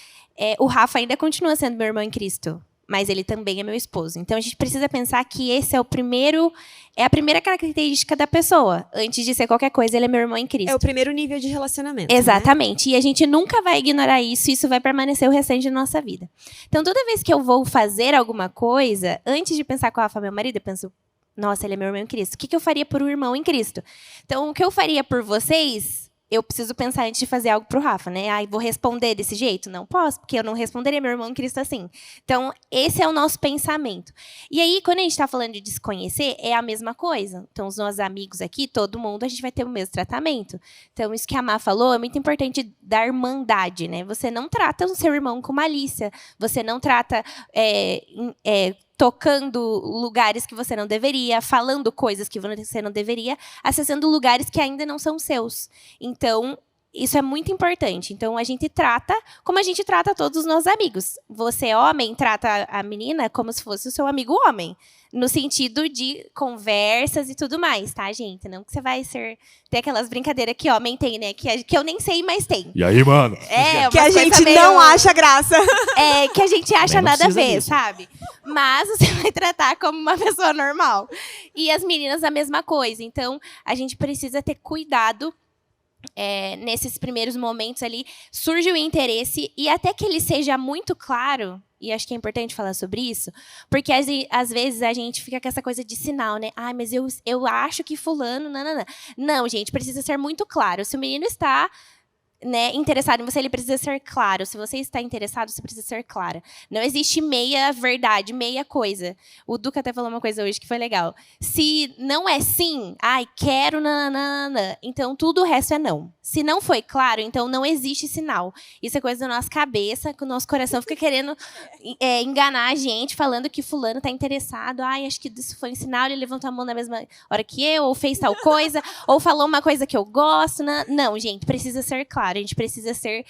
o Rafa ainda continua sendo meu irmão em Cristo. Mas ele também é meu esposo. Então, a gente precisa pensar que esse é a primeira característica da pessoa. Antes de ser qualquer coisa, ele é meu irmão em Cristo. É o primeiro nível de relacionamento. Exatamente. Né? E a gente nunca vai ignorar isso. Isso vai permanecer o restante da nossa vida. Então, toda vez que eu vou fazer alguma coisa, antes de pensar com o Rafa, meu marido, eu penso, nossa, ele é meu irmão em Cristo. O que eu faria por um irmão em Cristo? Então, o que eu faria por vocês, eu preciso pensar antes de fazer algo pro Rafa, né? Vou responder desse jeito? Não posso, porque eu não responderia meu irmão em Cristo assim. Então, esse é o nosso pensamento. E aí, quando a gente está falando de se conhecer, é a mesma coisa. Então, os nossos amigos aqui, todo mundo, a gente vai ter o mesmo tratamento. Então, isso que a Má falou é muito importante da irmandade, né? Você não trata o seu irmão com malícia. Você não trata tocando lugares que você não deveria, falando coisas que você não deveria, acessando lugares que ainda não são seus. Então, isso é muito importante. Então, a gente trata como a gente trata todos os nossos amigos. Você, homem, trata a menina como se fosse o seu amigo homem. No sentido de conversas e tudo mais, tá, gente? Não que você vai ter aquelas brincadeiras que homem tem, né? Que eu nem sei, mas tem. E aí, mano? Que a gente não acha graça. Que a gente acha nada a ver, disso. sabe? Mas você vai tratar como uma pessoa normal. E as meninas, a mesma coisa. Então, a gente precisa ter cuidado. Nesses primeiros momentos ali, surge o interesse, e até que ele seja muito claro, e acho que é importante falar sobre isso, porque às vezes a gente fica com essa coisa de sinal, né? Mas eu acho que fulano, não. Não, gente, precisa ser muito claro. Se o menino está né, interessado em você, ele precisa ser claro. Se você está interessado, você precisa ser clara. Não existe meia verdade, meia coisa. O Duca até falou uma coisa hoje que foi legal. Se não é sim, ai, quero, nananana, então tudo o resto é não. Se não foi claro, então não existe sinal. Isso é coisa da nossa cabeça, que o nosso coração fica querendo enganar a gente, falando que fulano está interessado. Ai, acho que isso foi um sinal, ele levantou a mão na mesma hora que eu, ou fez tal coisa, ou falou uma coisa que eu gosto. Não, gente, precisa ser claro. A gente precisa ser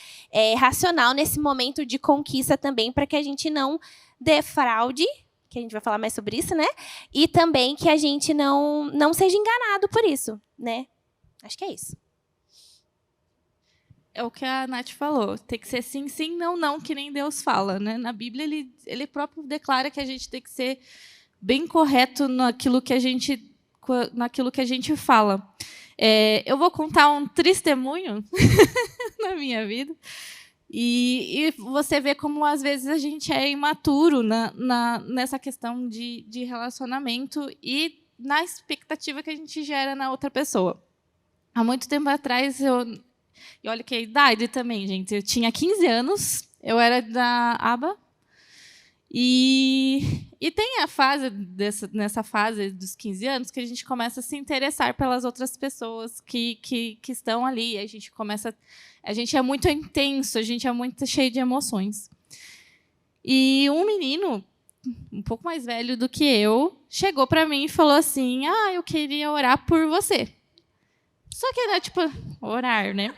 racional nesse momento de conquista também, para que a gente não defraude, que a gente vai falar mais sobre isso, né? E também que a gente não seja enganado por isso, né? Acho que é isso. É o que a Nath falou. Tem que ser sim, sim, não, não, que nem Deus fala, né? Na Bíblia, ele próprio declara que a gente tem que ser bem correto naquilo que a gente fala. Eu vou contar um testemunho na minha vida. E você vê como, às vezes, a gente é imaturo nessa questão de relacionamento e na expectativa que a gente gera na outra pessoa. Há muito tempo atrás, e olha que a idade também, gente. Eu tinha 15 anos, eu era da ABA. E tem a fase, nessa fase dos 15 anos, que a gente começa a se interessar pelas outras pessoas que estão ali. A gente é muito intenso, a gente é muito cheio de emoções. E um menino, um pouco mais velho do que eu, chegou para mim e falou assim: eu queria orar por você. Só que era tipo, orar, né?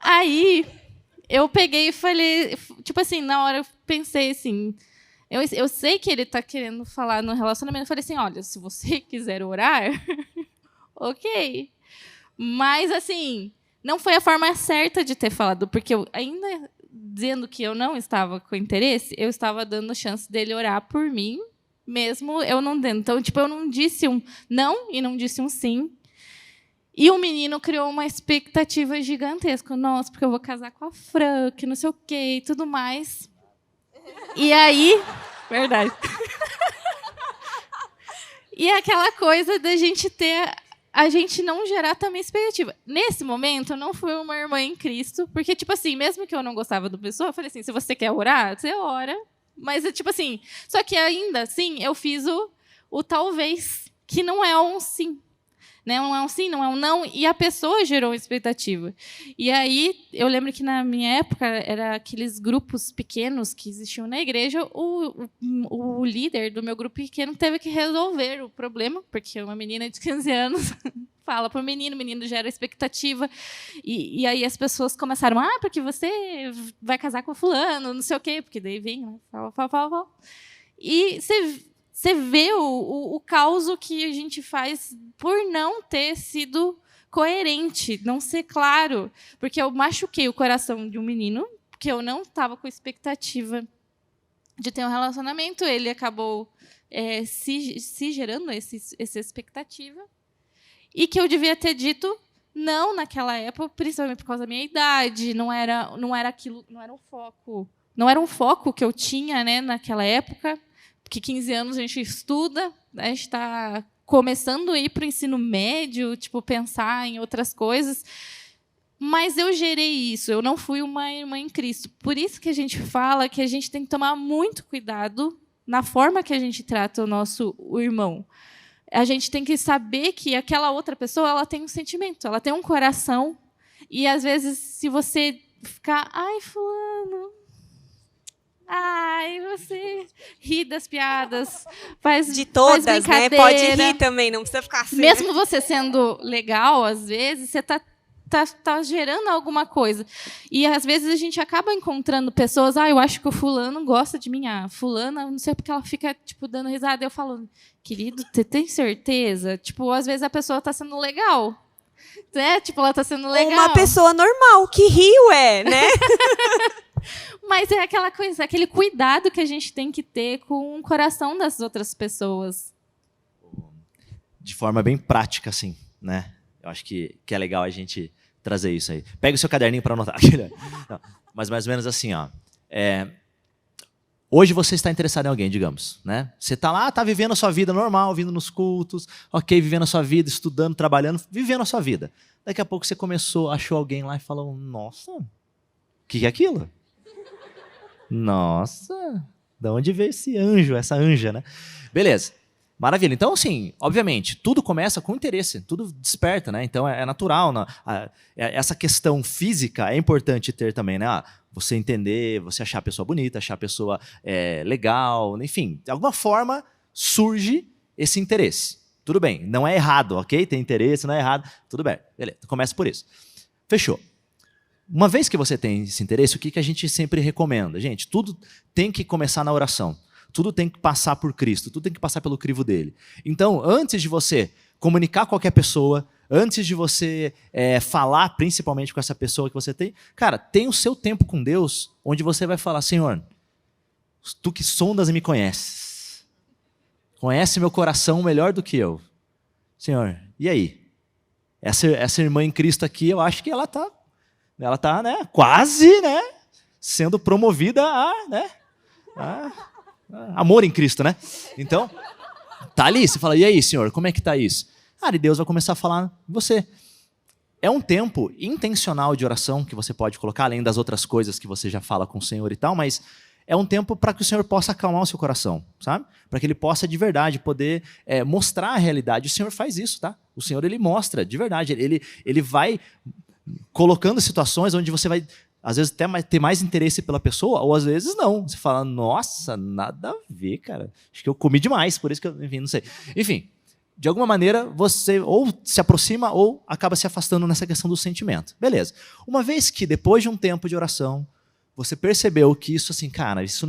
Aí eu peguei e falei, tipo assim, na hora eu pensei assim, eu sei que ele está querendo falar no relacionamento, eu falei assim, olha, se você quiser orar, ok. Mas, assim, não foi a forma certa de ter falado, porque eu, ainda dizendo que eu não estava com interesse, eu estava dando chance dele orar por mim, mesmo eu não dando. Então, tipo, eu não disse um não e não disse um sim. E o menino criou uma expectativa gigantesca. Nossa, porque eu vou casar com a Fran, que não sei o quê e tudo mais. E aí... Verdade. E aquela coisa da gente ter... A gente não gerar também expectativa. Nesse momento, eu não fui uma irmã em Cristo, porque, tipo assim, mesmo que eu não gostava do pessoa, eu falei assim, se você quer orar, você ora. Mas, tipo assim... Só que ainda assim, eu fiz o talvez, que não é um sim. Não é um sim, não é um não, e a pessoa gerou uma expectativa. E aí, eu lembro que na minha época, era aqueles grupos pequenos que existiam na igreja, o líder do meu grupo pequeno teve que resolver o problema, porque uma menina de 15 anos fala para o menino gera expectativa, e aí as pessoas começaram, porque você vai casar com fulano, não sei o quê, porque daí vem, né, fala. E você vê o caos que a gente faz por não ter sido coerente, não ser claro. Porque eu machuquei o coração de um menino, porque eu não estava com expectativa de ter um relacionamento. Ele acabou se gerando essa expectativa. E que eu devia ter dito não naquela época, principalmente por causa da minha idade. Não era aquilo, não era um foco. Não era um foco que eu tinha, né, naquela época. Porque 15 anos a gente estuda, a gente está começando a ir para o ensino médio, tipo, pensar em outras coisas. Mas eu gerei isso, eu não fui uma irmã em Cristo. Por isso que a gente fala que a gente tem que tomar muito cuidado na forma que a gente trata o irmão. A gente tem que saber que aquela outra pessoa ela tem um sentimento, ela tem um coração. E, às vezes, se você ficar... Ai, fulano... você ri das piadas, faz de todas, faz né? Pode rir também, não precisa ficar assim. Mesmo você sendo legal, às vezes, você tá gerando alguma coisa. E, às vezes, a gente acaba encontrando pessoas, eu acho que o fulano gosta de mim, fulana, não sei porque ela fica, tipo, dando risada. Eu falo, querido, você tem certeza? Tipo, às vezes a pessoa tá sendo legal. Né? Tipo, ela tá sendo legal. Uma pessoa normal, que riu, né? Mas é aquela coisa, aquele cuidado que a gente tem que ter com o coração das outras pessoas. De forma bem prática, assim, né? Eu acho que é legal a gente trazer isso aí. Pega o seu caderninho para anotar. Não, mas mais ou menos assim, ó. Hoje você está interessado em alguém, digamos, né? Você está lá, está vivendo a sua vida normal, vindo nos cultos, ok, vivendo a sua vida, estudando, trabalhando, vivendo a sua vida. Daqui a pouco você achou alguém lá e falou, nossa, o que é aquilo? Nossa, de onde veio esse anjo, essa anja, né? Beleza, maravilha. Então, assim, obviamente, tudo começa com interesse, tudo desperta, né? Então, é natural. Essa questão física é importante ter também, né? Você entender, você achar a pessoa bonita, achar a pessoa legal, enfim, de alguma forma surge esse interesse. Tudo bem, não é errado, ok? Tem interesse, não é errado, tudo bem, beleza, começa por isso. Fechou. Uma vez que você tem esse interesse, o que a gente sempre recomenda? Gente, tudo tem que começar na oração. Tudo tem que passar por Cristo, tudo tem que passar pelo crivo dele. Então, antes de você comunicar com qualquer pessoa, antes de você falar principalmente com essa pessoa que você tem, cara, tem o seu tempo com Deus, onde você vai falar, Senhor, tu que sondas e me conheces, conhece meu coração melhor do que eu. Senhor, e aí? Essa irmã em Cristo aqui, eu acho que ela tá, né, quase, né, sendo promovida a amor em Cristo, né? Então, tá ali, você fala, e aí, Senhor, como é que tá isso? E Deus vai começar a falar em você. É um tempo intencional de oração que você pode colocar, além das outras coisas que você já fala com o Senhor e tal, mas é um tempo para que o Senhor possa acalmar o seu coração, sabe? Para que ele possa de verdade poder mostrar a realidade. O Senhor faz isso, tá? O Senhor, ele mostra de verdade. Ele vai colocando situações onde você vai, às vezes, até ter mais interesse pela pessoa, ou às vezes não. Você fala, nossa, nada a ver, cara. Acho que eu comi demais, por isso que eu, enfim, não sei. Enfim, de alguma maneira, você ou se aproxima ou acaba se afastando nessa questão do sentimento. Beleza. Uma vez que, depois de um tempo de oração, você percebeu que isso, assim, cara, isso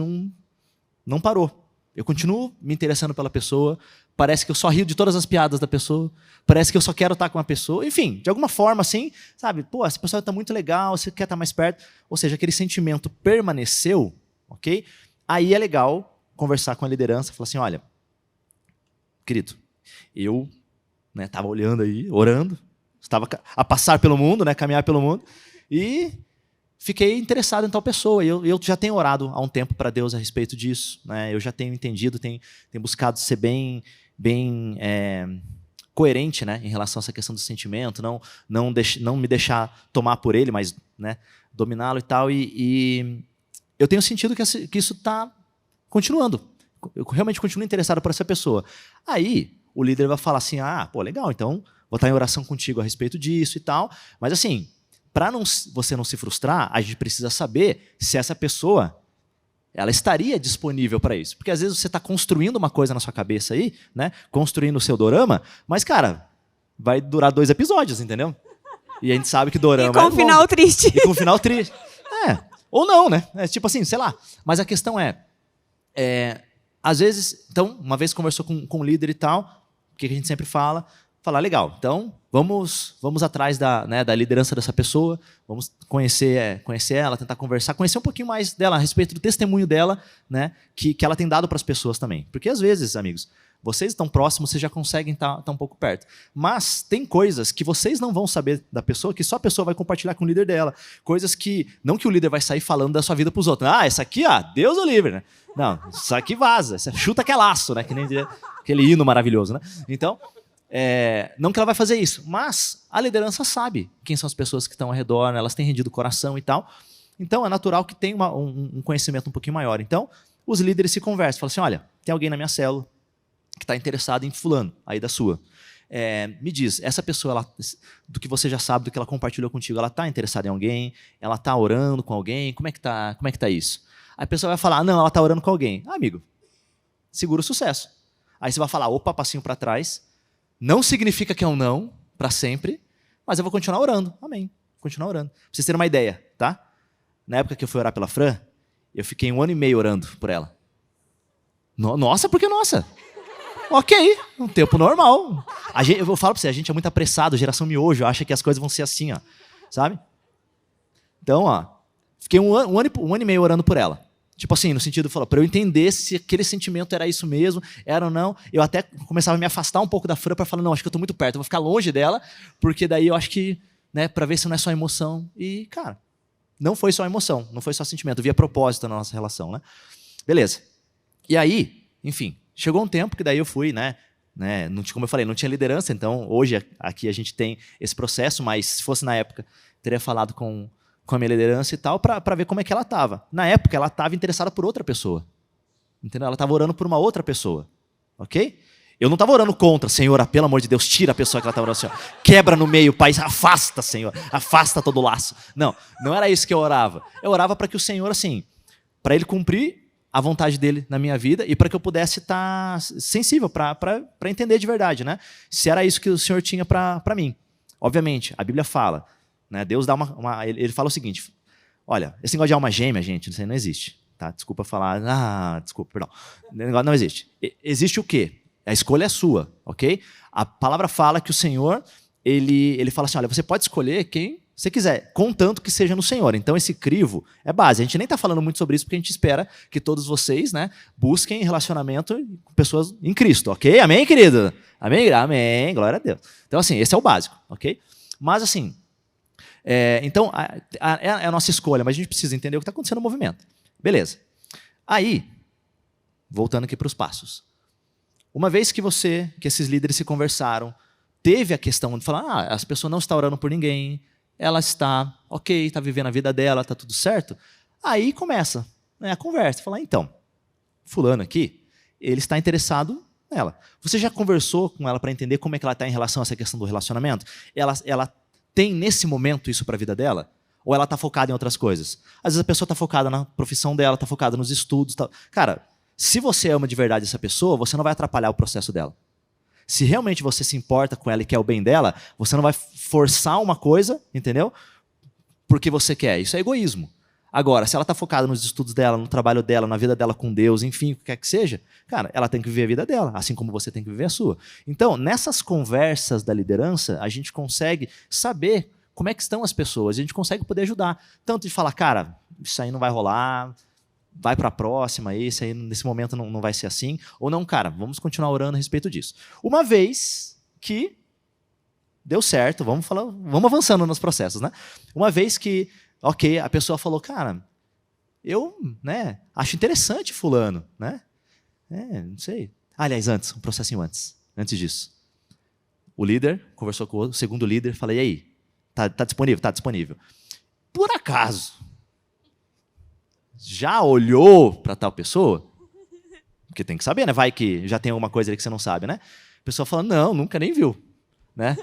não parou. Eu continuo me interessando pela pessoa, parece que eu só rio de todas as piadas da pessoa, parece que eu só quero estar com a pessoa, enfim, de alguma forma, assim, sabe? Pô, essa pessoa está muito legal, você quer estar mais perto. Ou seja, aquele sentimento permaneceu, ok? Aí é legal conversar com a liderança, falar assim, olha, querido, eu estava olhando aí, orando, estava a passar pelo mundo, caminhar pelo mundo, e fiquei interessado em tal pessoa. Eu já tenho orado há um tempo para Deus a respeito disso. Eu já tenho entendido, tenho buscado ser bem coerente, em relação a essa questão do sentimento, não me deixar tomar por ele, mas dominá-lo e tal. E eu tenho sentido que isso está continuando. Eu realmente continuo interessado por essa pessoa. Aí o líder vai falar assim, pô, legal, então vou estar em oração contigo a respeito disso e tal. Mas assim, para você não se frustrar, a gente precisa saber se essa pessoa ela estaria disponível para isso. Porque às vezes você está construindo uma coisa na sua cabeça aí, construindo o seu dorama, mas, cara, vai durar 2 episódios, entendeu? E a gente sabe que dorama e com um final triste. E com um final triste. Ou não, né? Tipo assim, sei lá. Mas a questão às vezes, então, uma vez conversou com o líder e tal, o que a gente sempre fala? Falar, legal, então vamos atrás da liderança dessa pessoa, vamos conhecer ela, tentar conversar, conhecer um pouquinho mais dela, a respeito do testemunho dela, que ela tem dado para as pessoas também. Porque às vezes, amigos, vocês estão próximos, vocês já conseguem estar um pouco perto. Mas tem coisas que vocês não vão saber da pessoa, que só a pessoa vai compartilhar com o líder dela. Coisas que, não que o líder vai sair falando da sua vida para os outros. Essa aqui, Deus o livre, né? Não, isso aqui vaza, chuta que é laço, que nem aquele hino maravilhoso, né? Então, não que ela vai fazer isso, mas a liderança sabe quem são as pessoas que estão ao redor, elas têm rendido o coração e tal. Então, é natural que tenha um conhecimento um pouquinho maior. Então, os líderes se conversam, falam assim, olha, tem alguém na minha célula que está interessado em fulano, aí da sua. Me diz, essa pessoa, do que você já sabe, do que ela compartilhou contigo, ela está interessada em alguém? Ela está orando com alguém? Como é que tá isso? Aí a pessoa vai falar, não, ela está orando com alguém. Amigo, segura o sucesso. Aí você vai falar, opa, passinho para trás. Não significa que é um não, para sempre, mas eu vou continuar orando. Amém. Continuar orando. Pra vocês terem uma ideia, tá? Na época que eu fui orar pela Fran, eu fiquei 1 ano e meio orando por ela. Nossa, por que nossa? Ok, um tempo normal. Eu falo pra você, a gente é muito apressado, geração miojo, acha que as coisas vão ser assim, sabe? Então, fiquei um ano e meio orando por ela. Tipo assim, no sentido, para eu entender se aquele sentimento era isso mesmo, era ou não. Eu até começava a me afastar um pouco da Fran para falar, não, acho que eu estou muito perto, eu vou ficar longe dela, porque daí eu acho que, para ver se não é só emoção. E, cara, não foi só emoção, não foi só sentimento, eu via propósito na nossa relação, Beleza. E aí, enfim, chegou um tempo que daí eu fui, como eu falei, não tinha liderança, então hoje aqui a gente tem esse processo, mas se fosse na época, teria falado com a minha liderança e tal, para ver como é que ela estava. Na época, ela estava interessada por outra pessoa. Entendeu? Ela estava orando por uma outra pessoa. Ok? Eu não estava orando contra, Senhor, pelo amor de Deus, tira a pessoa que ela estava orando, Senhor. Quebra no meio, Pai, afasta, Senhor. Afasta todo o laço. Não era isso que eu orava. Eu orava para que o Senhor, assim, para Ele cumprir a vontade dele na minha vida e para que eu pudesse estar sensível para entender de verdade, né? Se era isso que o Senhor tinha para mim. Obviamente, a Bíblia fala, né? Deus dá ele fala o seguinte, olha, esse negócio de alma gêmea, gente, isso aí não existe. Tá? Desculpa falar, desculpa, perdão. O negócio não existe. Existe o quê? A escolha é sua, ok? A palavra fala que o Senhor, ele fala assim, olha, você pode escolher quem você quiser, contanto que seja no Senhor. Então esse crivo é base. A gente nem está falando muito sobre isso porque a gente espera que todos vocês, né, busquem relacionamento com pessoas em Cristo, ok? Amém, querido? Amém? Amém, glória a Deus. Então assim, esse é o básico, ok? Mas assim, então é a nossa escolha, mas a gente precisa entender o que está acontecendo no movimento. Beleza. Aí, voltando aqui para os passos. Uma vez que esses líderes se conversaram, teve a questão de falar, as pessoas não estão orando por ninguém, ela está ok, está vivendo a vida dela, está tudo certo. Aí começa, né, a conversa, falar, então, fulano aqui, ele está interessado nela. Você já conversou com ela para entender como é que ela está em relação a essa questão do relacionamento? Ela tem nesse momento isso para a vida dela? Ou ela está focada em outras coisas? Às vezes a pessoa está focada na profissão dela, está focada nos estudos. Cara, se você ama de verdade essa pessoa, você não vai atrapalhar o processo dela. Se realmente você se importa com ela e quer o bem dela, você não vai forçar uma coisa, entendeu? Porque você quer. Isso é egoísmo. Agora, se ela está focada nos estudos dela, no trabalho dela, na vida dela com Deus, enfim, o que quer que seja, cara, ela tem que viver a vida dela, assim como você tem que viver a sua. Então, nessas conversas da liderança, a gente consegue saber como é que estão as pessoas, a gente consegue poder ajudar. Tanto de falar, cara, isso aí não vai rolar, vai para a próxima, isso aí nesse momento não vai ser assim. Ou não, cara, vamos continuar orando a respeito disso. Uma vez que deu certo, vamos avançando nos processos, né? Uma vez que, ok, a pessoa falou, cara, eu, né, acho interessante fulano, né? Não sei. Aliás, um processinho antes disso. O líder conversou com o segundo líder, falei, e aí, tá disponível? Tá disponível. Por acaso, já olhou para tal pessoa? Porque tem que saber, né? Vai que já tem alguma coisa ali que você não sabe, né? A pessoa fala, não, nunca nem viu. Né?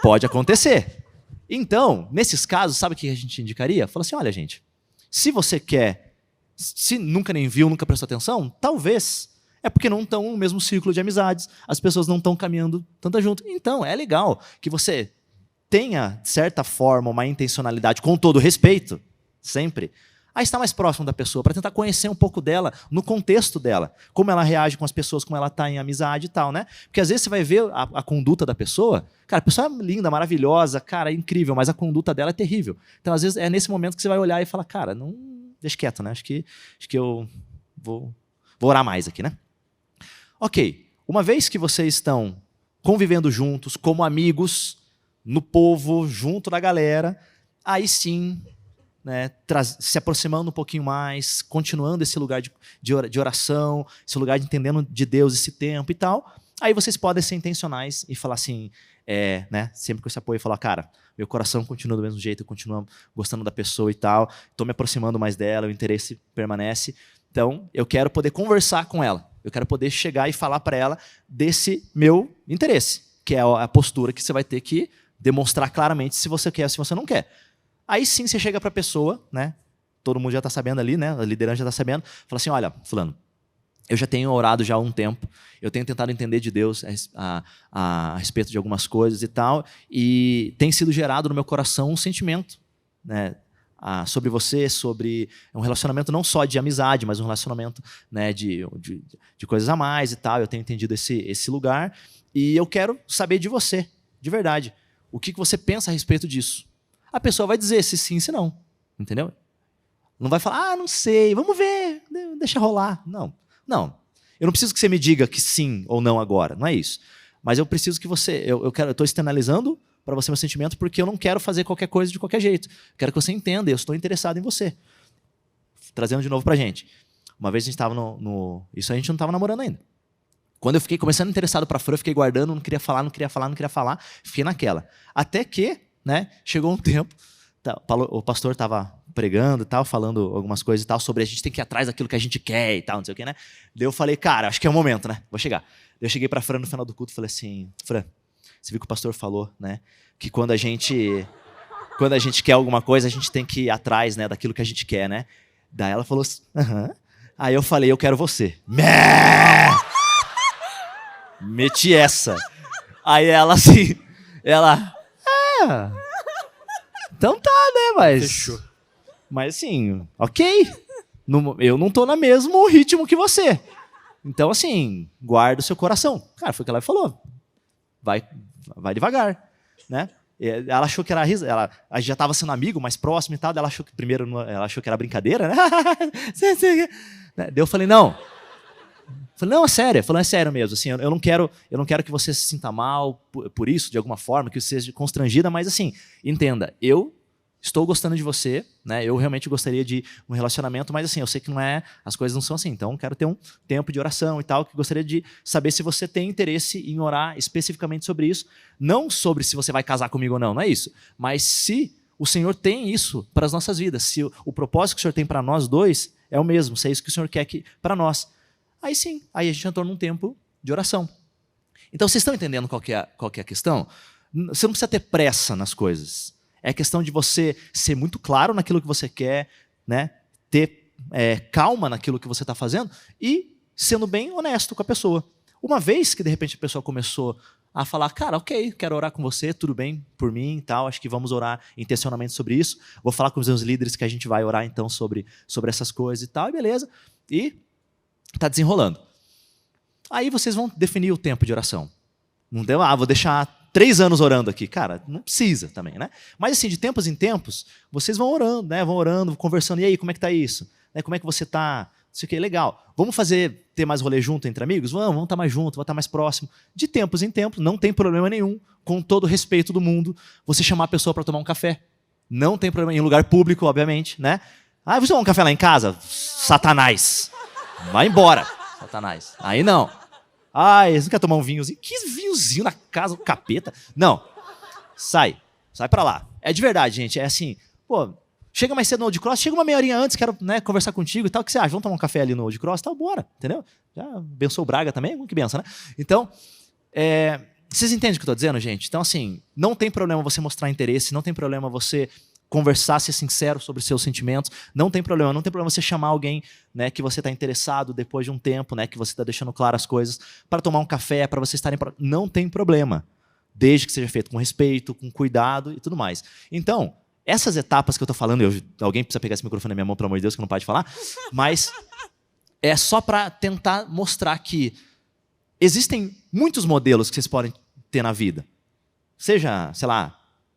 Pode acontecer. Então, nesses casos, sabe o que a gente indicaria? Fala assim, olha, gente, se você quer, se nunca nem viu, nunca prestou atenção, talvez é porque não estão no mesmo círculo de amizades, as pessoas não estão caminhando tanto junto. Então, é legal que você tenha, de certa forma, uma intencionalidade, com todo respeito, sempre, a estar mais próximo da pessoa, para tentar conhecer um pouco dela, no contexto dela, como ela reage com as pessoas, como ela está em amizade e tal, né? Porque às vezes você vai ver a conduta da pessoa, cara, a pessoa é linda, maravilhosa, cara, é incrível, mas a conduta dela é terrível. Então, às vezes, é nesse momento que você vai olhar e falar, cara, não, deixa quieto, né? Acho que eu vou orar mais aqui, né? Ok, uma vez que vocês estão convivendo juntos, como amigos, no povo, junto da galera, aí sim, né, se aproximando um pouquinho mais, continuando esse lugar de oração, esse lugar de entendendo de Deus esse tempo e tal, aí vocês podem ser intencionais e falar assim, né, sempre com esse apoio, falar, cara, meu coração continua do mesmo jeito, eu continuo gostando da pessoa e tal, estou me aproximando mais dela, o interesse permanece, então eu quero poder conversar com ela, eu quero poder chegar e falar para ela desse meu interesse, que é a postura que você vai ter que demonstrar claramente se você quer ou se você não quer. Aí sim você chega para a pessoa, né? Todo mundo já está sabendo ali, né? A liderança já está sabendo. Fala assim, olha, fulano, eu já tenho orado já há um tempo, eu tenho tentado entender de Deus a respeito de algumas coisas e tal, e tem sido gerado no meu coração um sentimento, né? Sobre você, sobre um relacionamento não só de amizade, mas um relacionamento, né, de coisas a mais e tal. Eu tenho entendido esse lugar e eu quero saber de você, de verdade. O que você pensa a respeito disso? A pessoa vai dizer se sim, se não. Entendeu? Não vai falar, não sei, vamos ver, deixa rolar. Não. Eu não preciso que você me diga que sim ou não agora, não é isso. Mas eu preciso que você, eu estou externalizando para você meu sentimento porque eu não quero fazer qualquer coisa de qualquer jeito. Quero que você entenda, eu estou interessado em você. Trazendo de novo para a gente. Uma vez a gente estava isso a gente não estava namorando ainda. Quando eu fiquei começando interessado pra Fran, eu fiquei guardando, não queria falar, fiquei naquela. Até que, né, chegou um tempo, o pastor estava pregando e tal, falando algumas coisas e tal, sobre a gente tem que ir atrás daquilo que a gente quer e tal, não sei o que, né? Daí eu falei, cara, acho que é o momento, né? Vou chegar. Daí eu cheguei pra Fran no final do culto e falei assim, Fran, você viu que o pastor falou, né? Que quando a gente quer alguma coisa, a gente tem que ir atrás, né, daquilo que a gente quer, né? Daí ela falou assim, aham. Aí eu falei, eu quero você. Meti essa. Aí ela assim, então tá, né, mas... Fechou. Mas assim, ok. Eu não tô no mesmo ritmo que você. Então assim, guarda o seu coração. Cara, foi o que ela falou. Vai devagar, né? Ela achou que era a gente já estava sendo amigo, mais próximo e tal. Ela achou que ela achou que era brincadeira, né? Daí eu falei, não. Falei, não, é sério. Falando, é sério mesmo. Assim, eu não quero que você se sinta mal por isso, de alguma forma, que você seja constrangida, mas assim, entenda, eu estou gostando de você, né? Eu realmente gostaria de um relacionamento, mas assim, eu sei que as coisas não são assim. Então, quero ter um tempo de oração e tal, que gostaria de saber se você tem interesse em orar especificamente sobre isso, não sobre se você vai casar comigo ou não, não é isso. Mas se o Senhor tem isso para as nossas vidas, se o propósito que o Senhor tem para nós dois é o mesmo, se é isso que o Senhor quer para nós. Aí sim, aí a gente entrou num tempo de oração. Então, vocês estão entendendo qual que é a questão? Você não precisa ter pressa nas coisas. É questão de você ser muito claro naquilo que você quer, né? Ter calma naquilo que você está fazendo e sendo bem honesto com a pessoa. Uma vez que, de repente, a pessoa começou a falar, cara, ok, quero orar com você, tudo bem por mim e tal, acho que vamos orar intencionalmente sobre isso. Vou falar com os meus líderes que a gente vai orar, então, sobre essas coisas e tal, e beleza. E está desenrolando. Aí vocês vão definir o tempo de oração. Não deu, vou deixar 3 anos orando aqui. Cara, não precisa também, né? Mas assim, de tempos em tempos, vocês vão orando, né? Vão orando, conversando. E aí, como é que tá isso? Né? Como é que você tá? Isso aqui é legal. Vamos ter mais rolê junto entre amigos? Vamos estar mais junto, vamos estar mais próximo. De tempos em tempos, não tem problema nenhum, com todo o respeito do mundo, você chamar a pessoa para tomar um café. Não tem problema, em lugar público, obviamente, né? Você tomar um café lá em casa? Satanás. Vai embora, Satanás. Aí não. Você não quer tomar um vinhozinho? Que vinhozinho na casa do capeta? Não. Sai pra lá. É de verdade, gente. É assim, chega mais cedo no Old Cross, chega uma meia horinha antes, quero, né, conversar contigo e tal. O que você acha? Vamos tomar um café ali no Old Cross? Tal, bora. Entendeu? Já benção o Braga também? Que benção, né? Então, vocês entendem o que eu estou dizendo, gente? Então, assim, não tem problema você mostrar interesse, não tem problema você conversar, ser sincero sobre os seus sentimentos, não tem problema você chamar alguém, né, que você está interessado depois de um tempo, né, que você está deixando claro as coisas, para tomar um café, para vocês estarem... Não tem problema, desde que seja feito com respeito, com cuidado e tudo mais. Então, essas etapas que eu estou falando, alguém precisa pegar esse microfone na minha mão, pelo amor de Deus, que eu não paro de falar, mas é só para tentar mostrar que existem muitos modelos que vocês podem ter na vida. Seja, sei lá,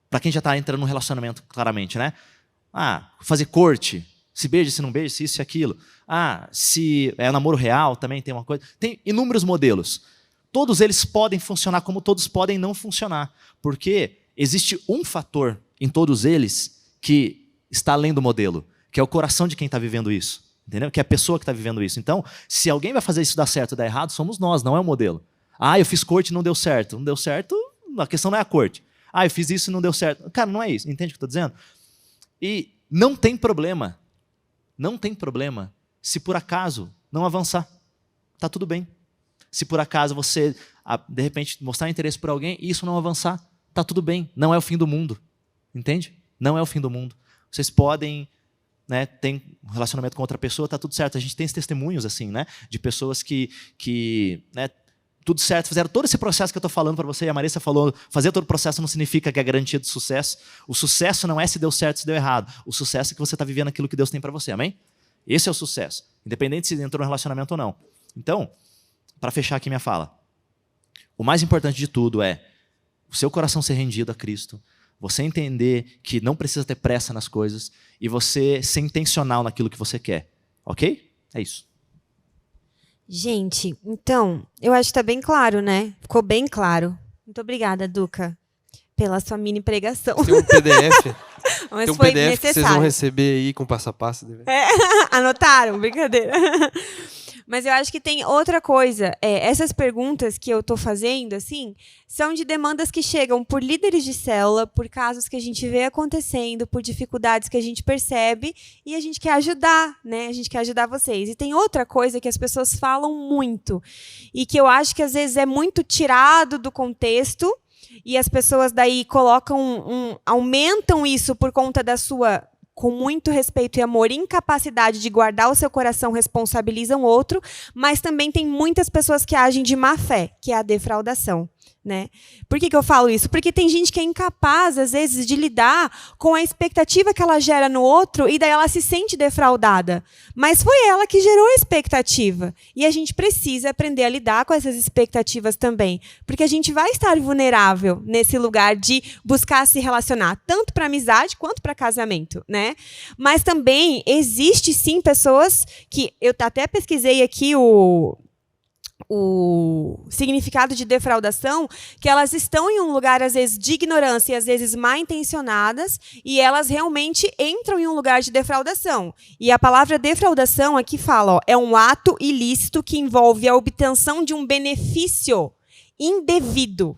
para quem já está entrando num relacionamento, claramente, né? Fazer corte, se beija, se não beija, se isso e aquilo. Se é namoro real, também tem uma coisa. Tem inúmeros modelos. Todos eles podem funcionar como todos podem não funcionar. Porque existe um fator em todos eles que está além do modelo, que é o coração de quem está vivendo isso. Entendeu? Que é a pessoa que está vivendo isso. Então, se alguém vai fazer isso dar certo ou dar errado, somos nós, não é o modelo. Eu fiz corte e não deu certo. Não deu certo, a questão não é a corte. Eu fiz isso e não deu certo. Cara, não é isso. Entende o que eu estou dizendo? E não tem problema. Não tem problema se por acaso não avançar. Está tudo bem. Se por acaso você, de repente, mostrar interesse por alguém e isso não avançar, está tudo bem. Não é o fim do mundo. Entende? Não é o fim do mundo. Vocês podem, né, ter um relacionamento com outra pessoa, está tudo certo. A gente tem esses testemunhos assim, né, de pessoas que né, tudo certo, fizeram todo esse processo que eu estou falando para você, e a Marissa falou, fazer todo o processo não significa que é garantia de sucesso. O sucesso não é se deu certo, se deu errado. O sucesso é que você está vivendo aquilo que Deus tem para você, amém? Esse é o sucesso, independente se entrou no relacionamento ou não. Então, para fechar aqui minha fala, o mais importante de tudo é o seu coração ser rendido a Cristo, você entender que não precisa ter pressa nas coisas e você ser intencional naquilo que você quer, ok? É isso. Gente, então, eu acho que está bem claro, né? Ficou bem claro. Muito obrigada, Duca, pela sua mini pregação. Tem um PDF. Mas Tem um foi PDF que vocês vão necessário. receber aí com passo a passo. Anotaram? Brincadeira. Mas eu acho que tem outra coisa. Essas perguntas que eu estou fazendo, assim, são de demandas que chegam por líderes de célula, por casos que a gente vê acontecendo, por dificuldades que a gente percebe, e a gente quer ajudar, né? A gente quer ajudar vocês. E tem outra coisa que as pessoas falam muito, e que eu acho que às vezes é muito tirado do contexto, e as pessoas daí aumentam isso por conta da sua, com muito respeito e amor, incapacidade de guardar o seu coração, responsabilizam o outro, mas também tem muitas pessoas que agem de má fé, que é a defraudação. Né? Por que eu falo isso? Porque tem gente que é incapaz, às vezes, de lidar com a expectativa que ela gera no outro e daí ela se sente defraudada. Mas foi ela que gerou a expectativa. E a gente precisa aprender a lidar com essas expectativas também. Porque a gente vai estar vulnerável nesse lugar de buscar se relacionar, tanto para amizade quanto para casamento. Né? Mas também existe, sim, pessoas que... Eu até pesquisei aqui o significado de defraudação, que elas estão em um lugar, às vezes, de ignorância e, às vezes, mal intencionadas, e elas realmente entram em um lugar de defraudação. E a palavra defraudação aqui fala, é um ato ilícito que envolve a obtenção de um benefício indevido.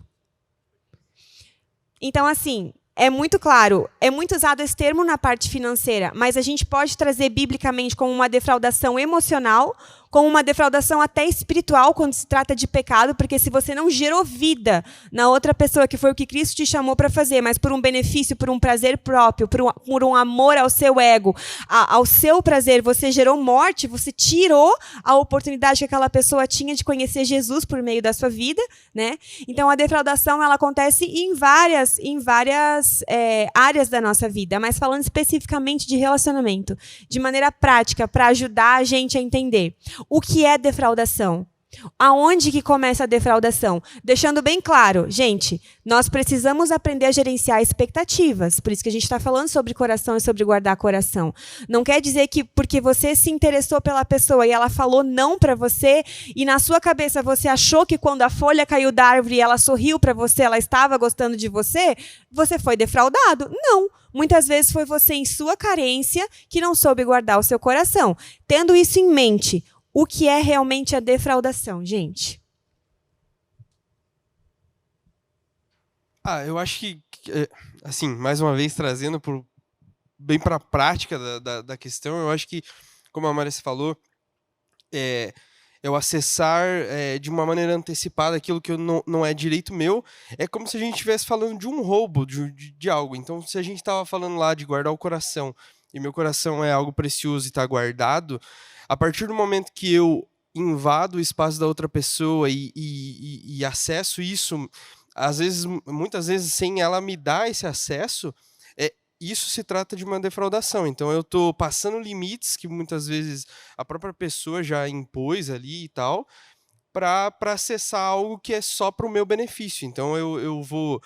Então, assim, é muito claro, é muito usado esse termo na parte financeira, mas a gente pode trazer biblicamente como uma defraudação emocional, como uma defraudação até espiritual quando se trata de pecado, porque se você não gerou vida na outra pessoa, que foi o que Cristo te chamou para fazer, mas por um benefício, por um prazer próprio, por um amor ao seu ego, ao seu prazer, você gerou morte, você tirou a oportunidade que aquela pessoa tinha de conhecer Jesus por meio da sua vida. Né? Então, a defraudação ela acontece em várias áreas da nossa vida, mas falando especificamente de relacionamento, de maneira prática, para ajudar a gente a entender. O que é defraudação? Aonde que começa a defraudação? Deixando bem claro, gente, nós precisamos aprender a gerenciar expectativas. Por isso que a gente está falando sobre coração e sobre guardar coração. Não quer dizer que porque você se interessou pela pessoa e ela falou não para você, e na sua cabeça você achou que quando a folha caiu da árvore e ela sorriu para você, ela estava gostando de você, você foi defraudado? Não. Muitas vezes foi você, em sua carência, que não soube guardar o seu coração. Tendo isso em mente, o que é realmente a defraudação, gente? Eu acho que, assim, mais uma vez, trazendo bem para a prática da questão, eu acho que, como a Marissa falou, eu acessar de uma maneira antecipada aquilo que não é direito meu, é como se a gente estivesse falando de um roubo de algo. Então, se a gente estava falando lá de guardar o coração, e meu coração é algo precioso e está guardado, a partir do momento que eu invado o espaço da outra pessoa e acesso isso, às vezes, muitas vezes, sem ela me dar esse acesso, isso se trata de uma defraudação. Então, eu estou passando limites que muitas vezes a própria pessoa já impôs ali e tal, para acessar algo que é só para o meu benefício. Então, eu vou